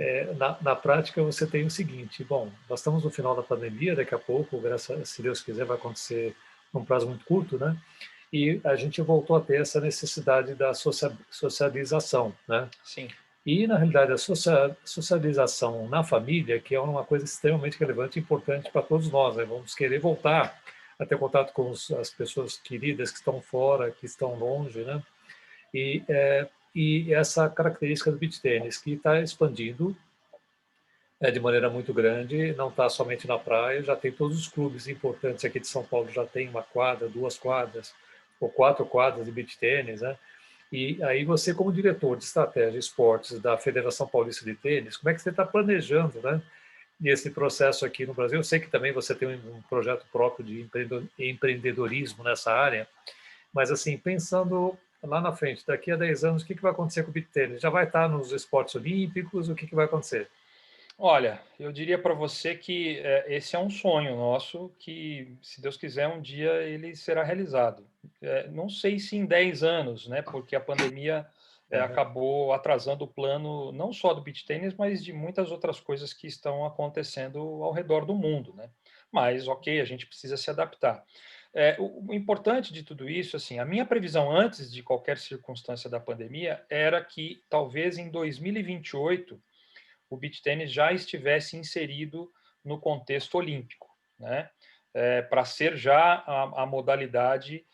Na prática, você tem o seguinte: bom, nós estamos no final da pandemia, daqui a pouco, graças, se Deus quiser, vai acontecer num prazo muito curto, né? E a gente voltou a ter essa necessidade da socialização, né? Sim. E, na realidade, a socialização na família, que é uma coisa extremamente relevante e importante para todos nós, né? Vamos querer voltar a ter contato com as pessoas queridas que estão fora, que estão longe, né? E essa característica do beach tênis, que está expandindo de maneira muito grande, não está somente na praia, já tem todos os clubes importantes aqui de São Paulo, já tem uma quadra, duas quadras, ou quatro quadras de beach tênis, né? E aí você, como diretor de estratégia e esportes da Federação Paulista de Tênis, como é que você está planejando, né, esse processo aqui no Brasil? Eu sei que também você tem um projeto próprio de empreendedorismo nessa área, mas assim, pensando lá na frente, daqui a 10 anos, o que vai acontecer com o beach tênis? Já vai estar nos esportes olímpicos? O que vai acontecer? Olha, eu diria para você que esse é um sonho nosso que, se Deus quiser, um dia ele será realizado. Não sei se em 10 anos, né, porque a pandemia acabou atrasando o plano não só do beach tênis, mas de muitas outras coisas que estão acontecendo ao redor do mundo, né? Mas, ok, a gente precisa se adaptar. O importante de tudo isso, assim, a minha previsão antes de qualquer circunstância da pandemia era que talvez em 2028 o beach tênis já estivesse inserido no contexto olímpico, né? Para ser já a modalidade,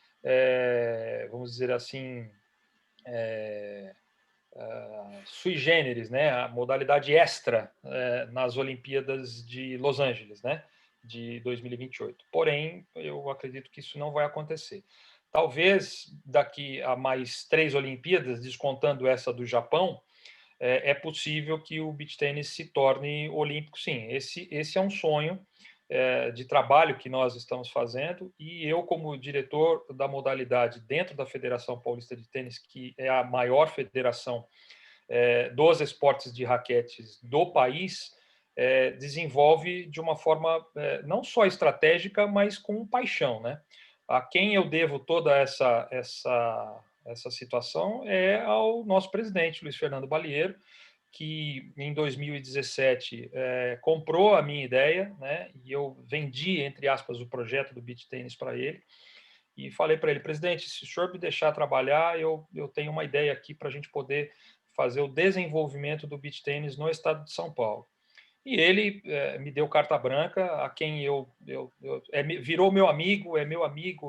vamos dizer assim, sui generis, né? A modalidade extra nas Olimpíadas de Los Angeles, né? De 2028. Porém, eu acredito que isso não vai acontecer. Talvez daqui a mais 3 Olimpíadas, descontando essa do Japão, é possível que o beach tênis se torne olímpico, sim. Esse é um sonho de trabalho que nós estamos fazendo e eu, como diretor da modalidade dentro da Federação Paulista de Tênis, que é a maior federação dos esportes de raquetes do país, desenvolve de uma forma não só estratégica, mas com paixão, né? A quem eu devo toda essa situação é ao nosso presidente, Luiz Fernando Balieiro, que em 2017 comprou a minha ideia, né? E eu vendi, entre aspas, o projeto do beach tênis para ele. E falei para ele, presidente, se o senhor me deixar trabalhar, eu tenho uma ideia aqui para a gente poder fazer o desenvolvimento do beach tênis no estado de São Paulo. E ele me deu carta branca, a quem virou meu amigo,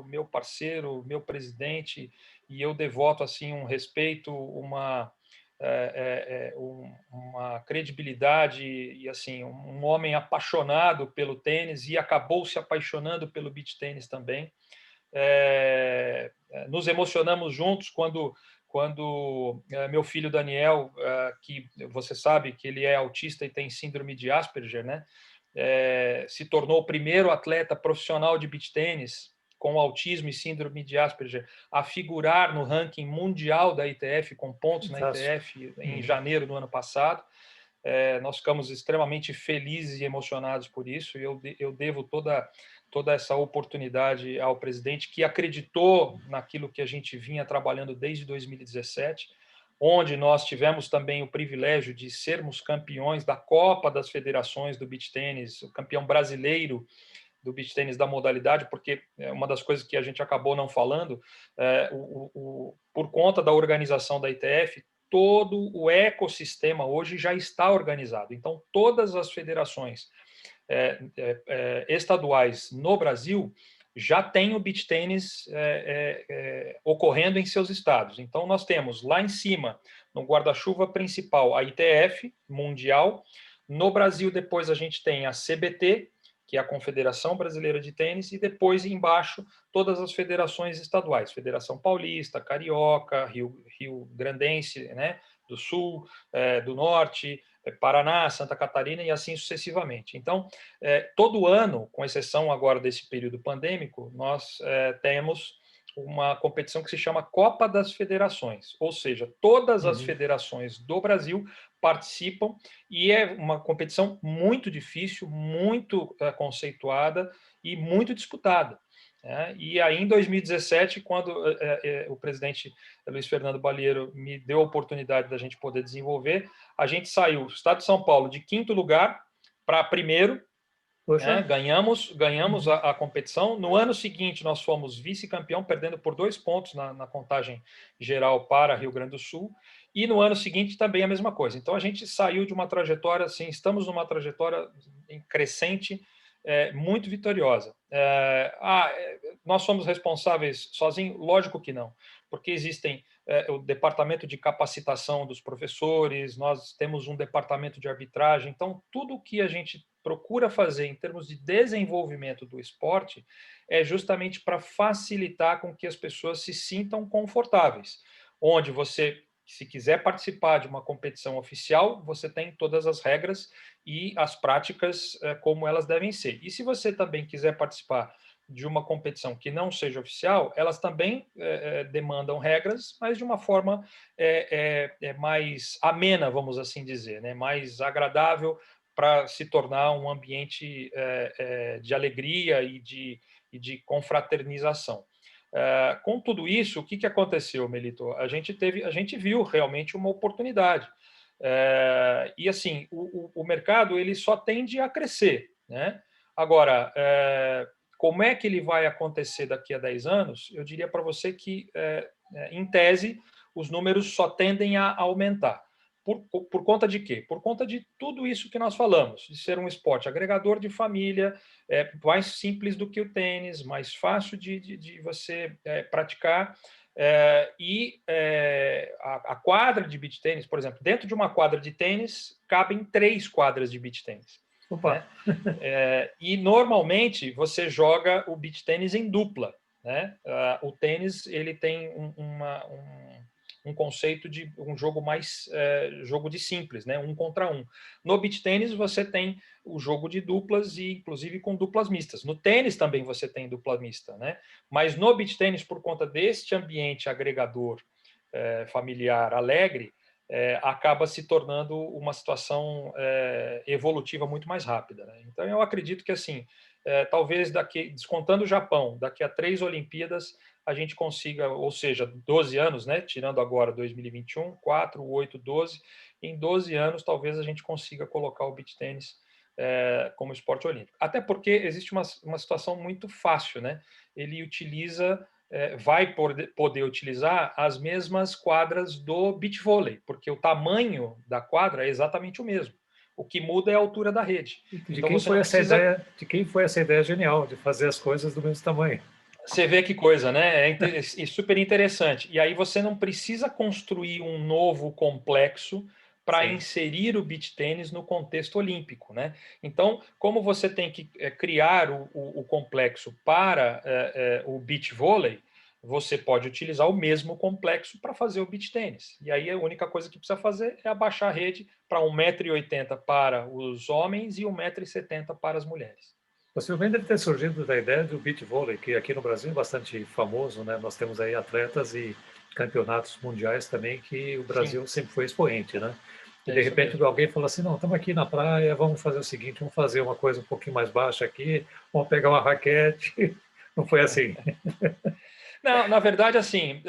meu parceiro, meu presidente, e eu devoto assim um respeito, uma credibilidade e assim um homem apaixonado pelo tênis e acabou se apaixonando pelo beach tênis também. Nos emocionamos juntos quando meu filho Daniel, que você sabe que ele é autista e tem síndrome de Asperger, né? Se tornou o primeiro atleta profissional de beach tênis com autismo e síndrome de Asperger a figurar no ranking mundial da ITF, com pontos na ITF em janeiro do ano passado. Nós ficamos extremamente felizes e emocionados por isso, e eu devo toda essa oportunidade ao presidente, que acreditou naquilo que a gente vinha trabalhando desde 2017, onde nós tivemos também o privilégio de sermos campeões da Copa das Federações do Beach Tênis, o campeão brasileiro do beach tênis da modalidade, porque uma das coisas que a gente acabou não falando, por conta da organização da ITF, todo o ecossistema hoje já está organizado. Então, todas as federações estaduais no Brasil já têm o beach tênis ocorrendo em seus estados. Então, nós temos lá em cima, no guarda-chuva principal, a ITF mundial. No Brasil, depois a gente tem a CBT, que é a Confederação Brasileira de Tênis, e depois, embaixo, todas as federações estaduais, Federação Paulista, Carioca, Rio Grandense, né, do Sul, do Norte, Paraná, Santa Catarina, e assim sucessivamente. Então, todo ano, com exceção agora desse período pandêmico, nós temos uma competição que se chama Copa das Federações, ou seja, todas as federações do Brasil participam, e é uma competição muito difícil, muito conceituada e muito disputada. E aí, em 2017, quando o presidente Luiz Fernando Balieiro me deu a oportunidade da gente poder desenvolver, a gente saiu, Estado de São Paulo, de 5º lugar para 1º, ganhamos a competição. No ano seguinte, nós fomos vice-campeão, perdendo por 2 pontos na contagem geral para Rio Grande do Sul. E no ano seguinte também a mesma coisa. Então, a gente saiu de uma trajetória, assim, estamos numa trajetória crescente, muito vitoriosa. Nós somos responsáveis sozinhos? Lógico que não, porque existem o departamento de capacitação dos professores, nós temos um departamento de arbitragem. Então, tudo que a gente procura fazer em termos de desenvolvimento do esporte é justamente para facilitar com que as pessoas se sintam confortáveis, onde você, se quiser participar de uma competição oficial, você tem todas as regras e as práticas como elas devem ser. E se você também quiser participar de uma competição que não seja oficial, elas também demandam regras, mas de uma forma mais amena, vamos assim dizer, né? Mais agradável, para se tornar um ambiente de alegria e de confraternização. Com tudo isso, o que aconteceu, Melito? A gente viu realmente uma oportunidade. E assim, o mercado ele só tende a crescer, né? Agora, como é que ele vai acontecer daqui a 10 anos? Eu diria para você que, em tese, os números só tendem a aumentar. Por conta de quê? Por conta de tudo isso que nós falamos, de ser um esporte agregador de família, mais simples do que o tênis, mais fácil de você praticar. A quadra de beach tênis, por exemplo, dentro de uma quadra de tênis, cabem 3 quadras de beach tênis. Né? E normalmente você joga o beach tênis em dupla. Né? O tênis ele tem um conceito de um jogo mais jogo de simples, né? 1 contra 1. No beach tênis você tem o jogo de duplas e inclusive com duplas mistas. No tênis também você tem dupla mista, né? Mas no beach tênis, por conta deste ambiente agregador familiar alegre, acaba se tornando uma situação evolutiva muito mais rápida. Né? Então eu acredito que assim, talvez descontando o Japão, daqui a 3 Olimpíadas a gente consiga, ou seja, 12 anos, né? Tirando agora 2021, 4, 8, 12, em 12 anos talvez a gente consiga colocar o beach tênis como esporte olímpico. Até porque existe uma situação muito fácil, né? Ele utiliza, vai poder utilizar as mesmas quadras do beach vôlei, porque o tamanho da quadra é exatamente o mesmo. O que muda é a altura da rede. De quem foi essa ideia genial de fazer as coisas do mesmo tamanho? Você vê que coisa, né? É super interessante. E aí você não precisa construir um novo complexo para inserir o beach tênis no contexto olímpico, né? Então, como você tem que criar o complexo para o beach vôlei, você pode utilizar o mesmo complexo para fazer o beach tênis. E aí a única coisa que precisa fazer é abaixar a rede para 1,80 m para os homens e 1,70 m para as mulheres. Possivelmente deve ter surgido da ideia do beach vôlei, que aqui no Brasil é bastante famoso, né? Nós temos aí atletas e campeonatos mundiais também que o Sim, Brasil sempre foi expoente, né? E é de isso repente mesmo. alguém fala assim, não, estamos aqui na praia, vamos fazer o seguinte, vamos fazer uma coisa um pouquinho mais baixa aqui, vamos pegar uma raquete. Não foi assim. Não, na verdade, assim,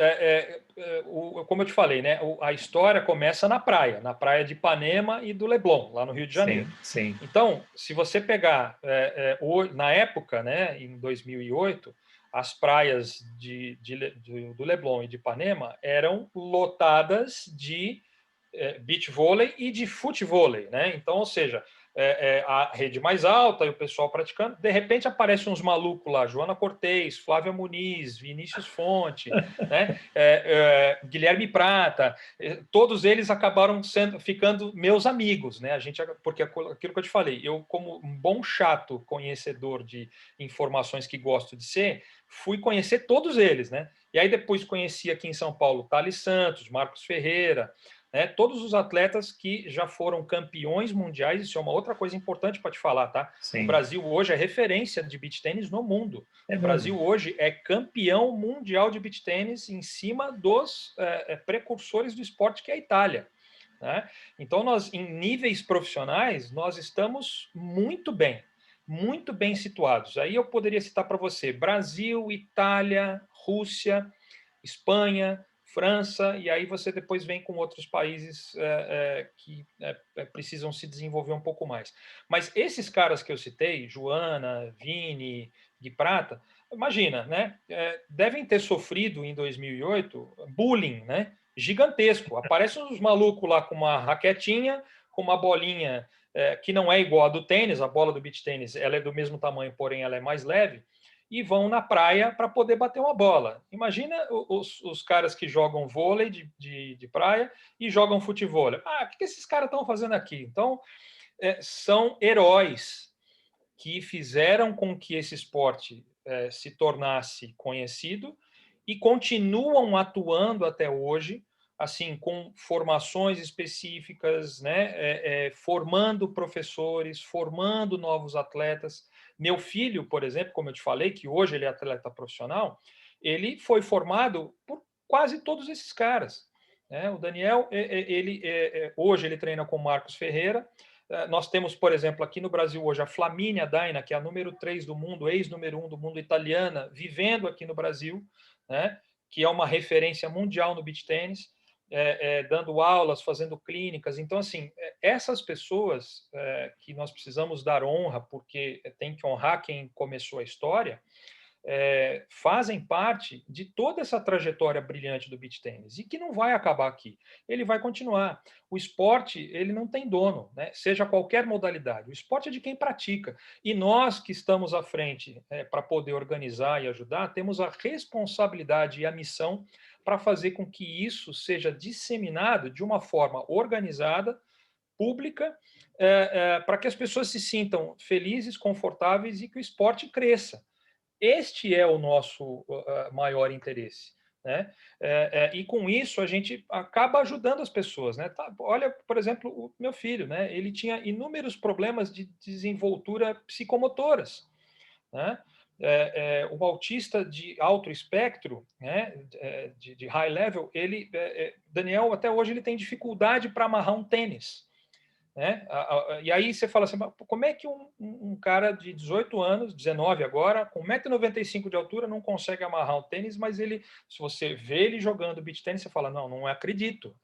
como eu te falei, né, a história começa na praia de Ipanema e do Leblon, lá no Rio de Janeiro. Sim, sim, Então, se você pegar, na época, né, em 2008, as praias do Leblon e de Ipanema eram lotadas de beach vôlei e de futevôlei, né? Então, ou seja, a rede mais alta e o pessoal praticando, de repente aparecem uns malucos lá, Joana Cortez, Flávia Muniz, Vinícius Fonte, né? Guilherme Prata, todos eles acabaram ficando meus amigos, né? Porque aquilo que eu te falei, eu como um bom chato conhecedor de informações que gosto de ser, fui conhecer todos eles, né? E aí depois conheci aqui em São Paulo Thales Santos, Marcos Ferreira, né? Todos os atletas que já foram campeões mundiais, isso é uma outra coisa importante para te falar, tá? O sim. Brasil hoje é referência de beach tênis no mundo. É O mesmo. Brasil hoje é campeão mundial de beach tênis em cima dos precursores do esporte, que é a Itália. Né? Então, nós, em níveis profissionais, nós estamos muito bem situados. Aí eu poderia citar para você Brasil, Itália, Rússia, Espanha, França, e aí você depois vem com outros países que precisam se desenvolver um pouco mais. Mas esses caras que eu citei, Joana, Vini, Gui Prata, imagina, né? Devem ter sofrido em 2008 bullying, né? Gigantesco. Aparecem uns malucos lá com uma raquetinha, com uma bolinha que não é igual a do tênis, a bola do beach tênis, ela é do mesmo tamanho, porém ela é mais leve, e vão na praia para poder bater uma bola. Imagina os caras que jogam vôlei de praia e jogam futevôlei. Ah, o que esses caras estão fazendo aqui? Então, são heróis que fizeram com que esse esporte se tornasse conhecido e continuam atuando até hoje, assim, com formações específicas, né, formando professores, formando novos atletas. Meu filho, por exemplo, como eu te falei, que hoje ele é atleta profissional, ele foi formado por quase todos esses caras. Né? O Daniel, hoje ele treina com o Marcos Ferreira. Nós temos, por exemplo, aqui no Brasil hoje a Flaminia Daina, que é a número 3 do mundo, ex-número 1 do mundo italiana, vivendo aqui no Brasil, né? Que é uma referência mundial no beach tênis, dando aulas, fazendo clínicas. Então, assim, essas pessoas que nós precisamos dar honra, porque tem que honrar quem começou a história, fazem parte de toda essa trajetória brilhante do beach tênis e que não vai acabar aqui. Ele vai continuar. O esporte, ele não tem dono, né? Seja qualquer modalidade. O esporte é de quem pratica. E nós que estamos à frente para poder organizar e ajudar, temos a responsabilidade e a missão para fazer com que isso seja disseminado de uma forma organizada, pública, para que as pessoas se sintam felizes, confortáveis e que o esporte cresça. Este é o nosso maior interesse. Né? E com isso a gente acaba ajudando as pessoas. Né? Tá, olha, por exemplo, o meu filho, né? Ele tinha inúmeros problemas de desenvoltura psicomotoras. Né? O autista de alto espectro, né? De high level, Daniel, até hoje, ele tem dificuldade para amarrar um tênis. Né? E aí você fala assim, como é que um cara de 18 anos, 19 agora, com 1,95 m de altura, não consegue amarrar um tênis, mas ele, se você vê ele jogando beach tênis, você fala, não acredito.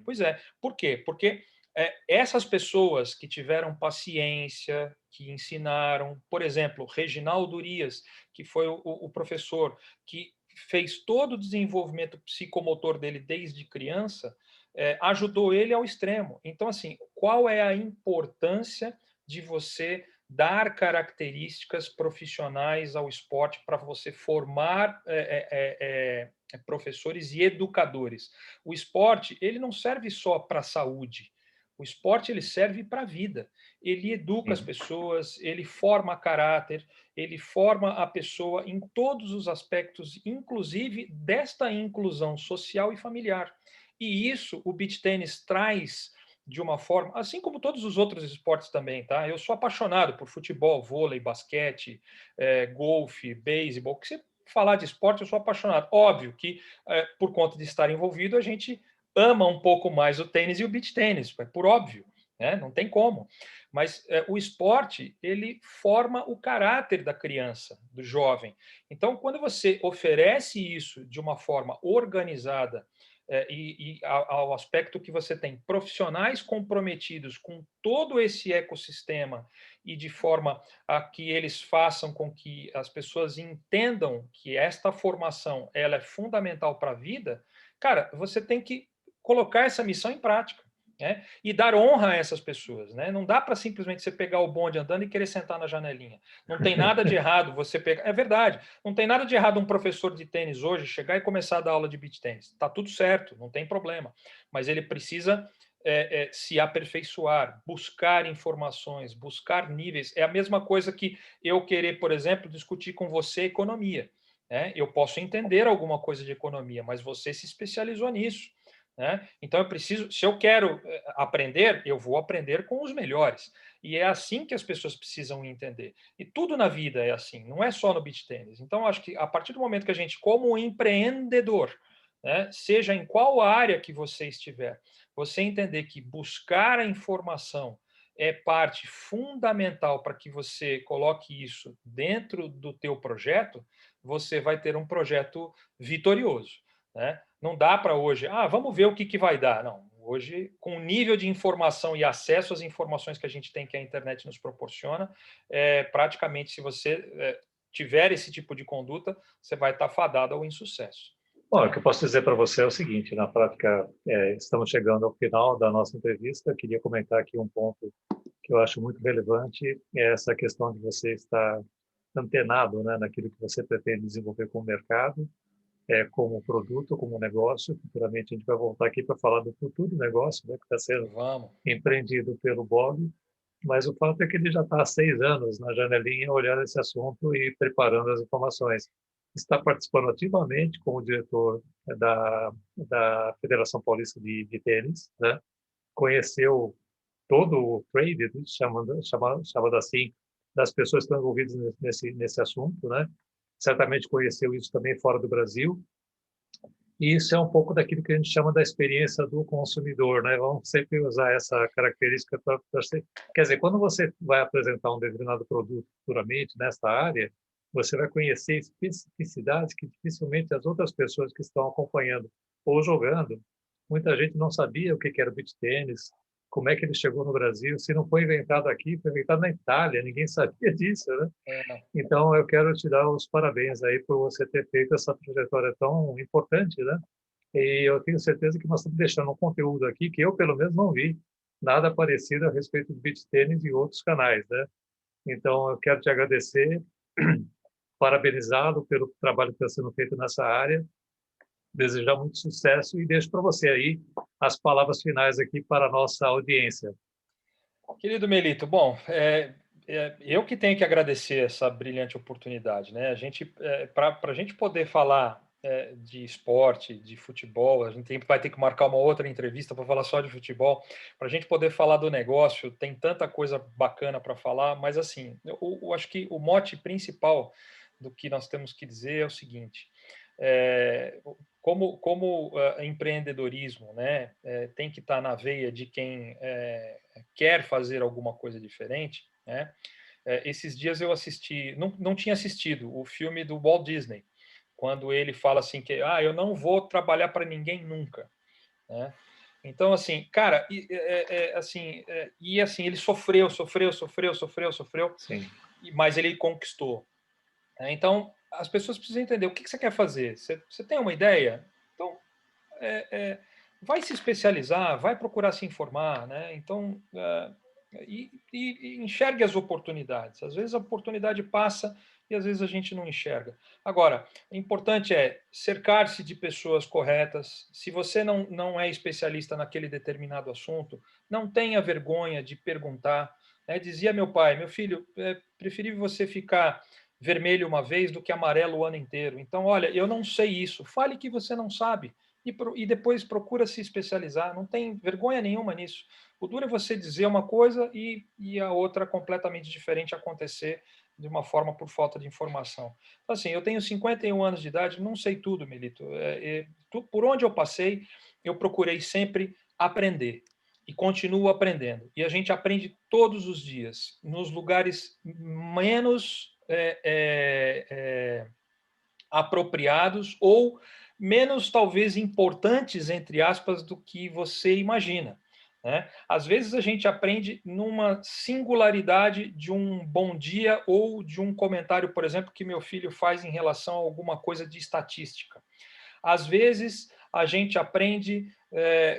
Pois é. Por quê? Porque essas pessoas que tiveram paciência, que ensinaram, por exemplo, Reginaldo Urias, que foi o professor que fez todo o desenvolvimento psicomotor dele desde criança, ajudou ele ao extremo. Então, assim, qual é a importância de você dar características profissionais ao esporte para você formar professores e educadores? O esporte, ele não serve só para a saúde. O esporte, ele serve para a vida. Ele educa as Sim. pessoas, ele forma caráter, ele forma a pessoa em todos os aspectos, inclusive desta inclusão social e familiar. E isso o beach tênis traz de uma forma, assim como todos os outros esportes também, tá? Eu sou apaixonado por futebol, vôlei, basquete, golfe, beisebol, que você falar de esporte, eu sou apaixonado. Óbvio que, por conta de estar envolvido, a gente ama um pouco mais o tênis e o beach tênis, por óbvio, né? Não tem como. Mas o esporte, ele forma o caráter da criança, do jovem. Então, quando você oferece isso de uma forma organizada, ao aspecto que você tem profissionais comprometidos com todo esse ecossistema e de forma a que eles façam com que as pessoas entendam que esta formação ela é fundamental para a vida, cara, você tem que colocar essa missão em prática. Né? E dar honra a essas pessoas. Né? Não dá para simplesmente você pegar o bonde andando e querer sentar na janelinha. Não tem nada de errado você pegar. É verdade, não tem nada de errado um professor de tênis hoje chegar e começar a dar aula de beach tênis. Está tudo certo, não tem problema. Mas ele precisa se aperfeiçoar, buscar informações, buscar níveis. É a mesma coisa que eu querer, por exemplo, discutir com você economia. Né? Eu posso entender alguma coisa de economia, mas você se especializou nisso. Né? Então eu preciso, se eu quero aprender, eu vou aprender com os melhores. E é assim que as pessoas precisam entender. E tudo na vida é assim, não é só no beach tênis. Então acho que a partir do momento que a gente, como empreendedor, né, seja em qual área que você estiver, você entender que buscar a informação é parte fundamental para que você coloque isso dentro do teu projeto, você vai ter um projeto vitorioso. Né? Não dá para hoje, vamos ver o que vai dar. Não, hoje, com o nível de informação e acesso às informações que a gente tem, que a internet nos proporciona, praticamente, se você tiver esse tipo de conduta, você vai estar fadado ao insucesso. Bom, o que eu posso dizer para você é o seguinte, na prática, estamos chegando ao final da nossa entrevista, eu queria comentar aqui um ponto que eu acho muito relevante, é essa questão de você estar antenado, né, naquilo que você pretende desenvolver com o mercado, como produto, como negócio. Futuramente a gente vai voltar aqui para falar do futuro negócio, né, que está sendo Vamos. empreendido pelo Bob, mas o fato é que ele já está há 6 anos na janelinha olhando esse assunto e preparando as informações. Está participando ativamente como diretor da Federação Paulista de Tênis, né? Conheceu todo o trade, chamado assim, das pessoas que estão envolvidas nesse assunto, né? Certamente conheceu isso também fora do Brasil. E isso é um pouco daquilo que a gente chama da experiência do consumidor, né? Vamos sempre usar essa característica para ser. Quer dizer, quando você vai apresentar um determinado produto futuramente nessa área, você vai conhecer especificidades que dificilmente as outras pessoas que estão acompanhando ou jogando, muita gente não sabia o que era o beach tênis, como é que ele chegou no Brasil, se não foi inventado aqui, foi inventado na Itália, ninguém sabia disso, né? Então, eu quero te dar os parabéns aí por você ter feito essa trajetória tão importante, né? E eu tenho certeza que nós estamos deixando um conteúdo aqui que eu, pelo menos, não vi nada parecido a respeito do beach tênis e outros canais, né? Então, eu quero te agradecer, parabenizá-lo pelo trabalho que está sendo feito nessa área, desejar muito sucesso e deixo para você aí as palavras finais aqui para a nossa audiência. Querido Melito, bom, eu que tenho que agradecer essa brilhante oportunidade, né? Para a gente poder falar de esporte, de futebol, a gente vai ter que marcar uma outra entrevista para falar só de futebol, para a gente poder falar do negócio, tem tanta coisa bacana para falar, mas assim, eu acho que o mote principal do que nós temos que dizer é o seguinte: como empreendedorismo, né, tem que estar na veia de quem quer fazer alguma coisa diferente, né? Esses dias eu assisti, não tinha assistido o filme do Walt Disney, quando ele fala assim que eu não vou trabalhar para ninguém nunca, né? Então, assim, cara, assim, ele sofreu, Sim. mas ele conquistou. Né? Então, as pessoas precisam entender o que você quer fazer. Você tem uma ideia? Então, vai se especializar, vai procurar se informar, né? Então, e enxergue as oportunidades. Às vezes a oportunidade passa e às vezes a gente não enxerga. Agora, o importante é cercar-se de pessoas corretas. Se você não é especialista naquele determinado assunto, não tenha vergonha de perguntar. Né? Dizia meu pai, meu filho, é preferível você ficar vermelho uma vez do que amarelo o ano inteiro. Então, olha, eu não sei isso. Fale que você não sabe. e depois procura se especializar. Não tem vergonha nenhuma nisso. O duro é você dizer uma coisa e a outra completamente diferente acontecer de uma forma por falta de informação. Então, assim, eu tenho 51 anos de idade, não sei tudo, Melito. Por onde eu passei, eu procurei sempre aprender e continuo aprendendo. E a gente aprende todos os dias, nos lugares menos apropriados ou menos, talvez, importantes, entre aspas, do que você imagina. Né? Às vezes a gente aprende numa singularidade de um bom dia ou de um comentário, por exemplo, que meu filho faz em relação a alguma coisa de estatística. Às vezes a gente aprende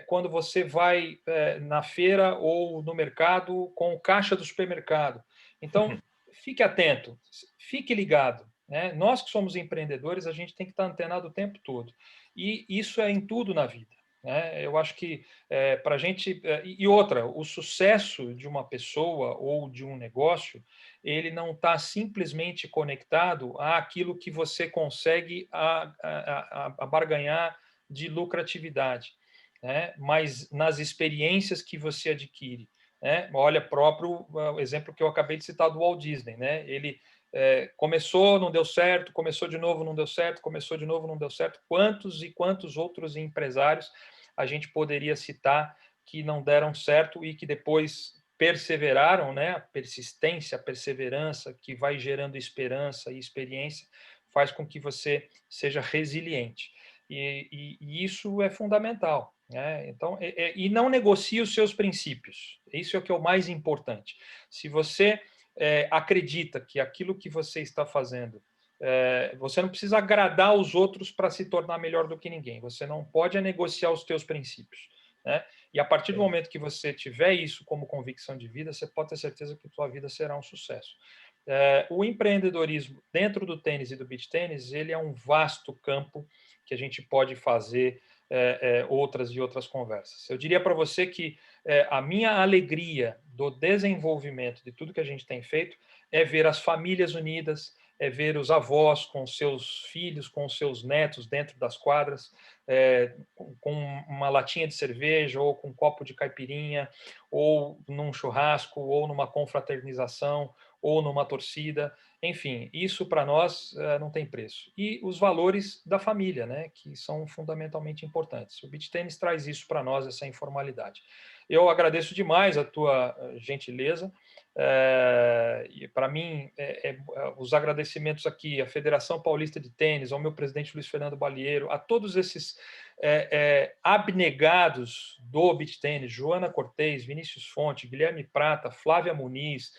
quando você vai na feira ou no mercado com o caixa do supermercado. Então, fique atento, fique ligado. Né? Nós que somos empreendedores, a gente tem que estar antenado o tempo todo. E isso é em tudo na vida. Né? Eu acho que para a gente. E outra, o sucesso de uma pessoa ou de um negócio, ele não está simplesmente conectado àquilo que você consegue barganhar de lucratividade, né? Mas nas experiências que você adquire. Né? Olha, próprio o exemplo que eu acabei de citar do Walt Disney. Né? Ele começou, não deu certo, começou de novo, não deu certo, começou de novo, não deu certo. Quantos e quantos outros empresários a gente poderia citar que não deram certo e que depois perseveraram, né? A persistência, a perseverança que vai gerando esperança e experiência faz com que você seja resiliente. E isso é fundamental. Né? Então, e não negocie os seus princípios. Isso é o que é o mais importante. Se você acredita que aquilo que você está fazendo, você não precisa agradar os outros para se tornar melhor do que ninguém. Você não pode negociar os teus princípios. Né? E a partir do momento que você tiver isso como convicção de vida, você pode ter certeza que a sua vida será um sucesso. O empreendedorismo dentro do tênis e do beach tênis, ele é um vasto campo que a gente pode fazer outras e outras conversas. Eu diria para você que a minha alegria do desenvolvimento de tudo que a gente tem feito é ver as famílias unidas, é ver os avós com seus filhos, com seus netos dentro das quadras, com uma latinha de cerveja, ou com um copo de caipirinha, ou num churrasco, ou numa confraternização, ou numa torcida. Enfim, isso para nós não tem preço. E os valores da família, né, que são fundamentalmente importantes. O beach tennis traz isso para nós, essa informalidade. Eu agradeço demais a tua gentileza. E para mim, os agradecimentos aqui à Federação Paulista de Tênis, ao meu presidente Luiz Fernando Balieiro, a todos esses abnegados do beach tênis, Joana Cortez, Vinícius Fonte, Guilherme Prata, Flávia Muniz,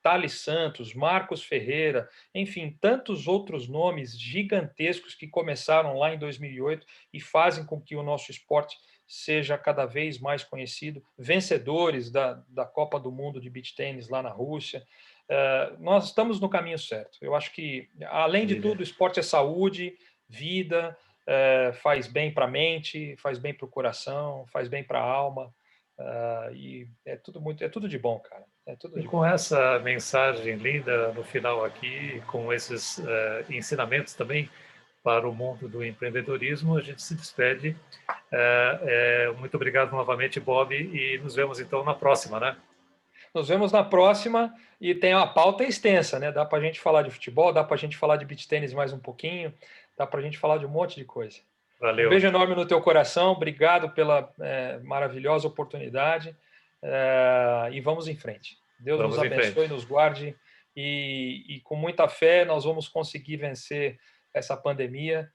Thales Santos, Marcos Ferreira, enfim, tantos outros nomes gigantescos que começaram lá em 2008 e fazem com que o nosso esporte seja cada vez mais conhecido, vencedores da Copa do Mundo de beach tênis lá na Rússia. Nós estamos no caminho certo. Eu acho que, além de tudo, o esporte é saúde, vida, faz bem para a mente, faz bem para o coração, faz bem para a alma. E é tudo de bom, cara. E com essa mensagem linda no final aqui, com esses ensinamentos também para o mundo do empreendedorismo, a gente se despede. Muito obrigado novamente, Bob, e nos vemos então na próxima, né? Nos vemos na próxima e tem uma pauta extensa, né? Dá para a gente falar de futebol, dá para a gente falar de beach tênis mais um pouquinho, dá para a gente falar de um monte de coisa. Valeu. Um beijo enorme no teu coração, obrigado pela maravilhosa oportunidade e vamos em frente. Deus nos abençoe, nos guarde e com muita fé nós vamos conseguir vencer essa pandemia.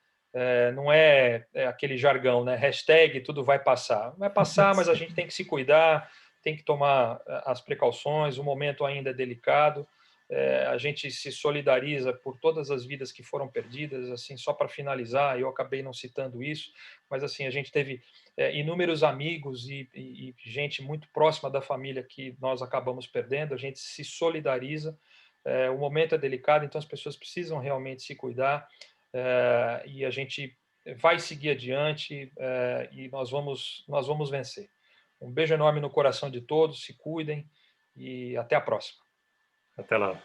Não é aquele jargão, né? Hashtag tudo vai passar. Vai passar, mas a gente tem que se cuidar, tem que tomar as precauções, o momento ainda é delicado. A gente se solidariza por todas as vidas que foram perdidas. Assim, só para finalizar, eu acabei não citando isso, mas assim a gente teve inúmeros amigos e gente muito próxima da família que nós acabamos perdendo. A gente se solidariza. O momento é delicado, então as pessoas precisam realmente se cuidar e a gente vai seguir adiante e nós vamos vencer. Um beijo enorme no coração de todos, se cuidem e até a próxima. Até lá.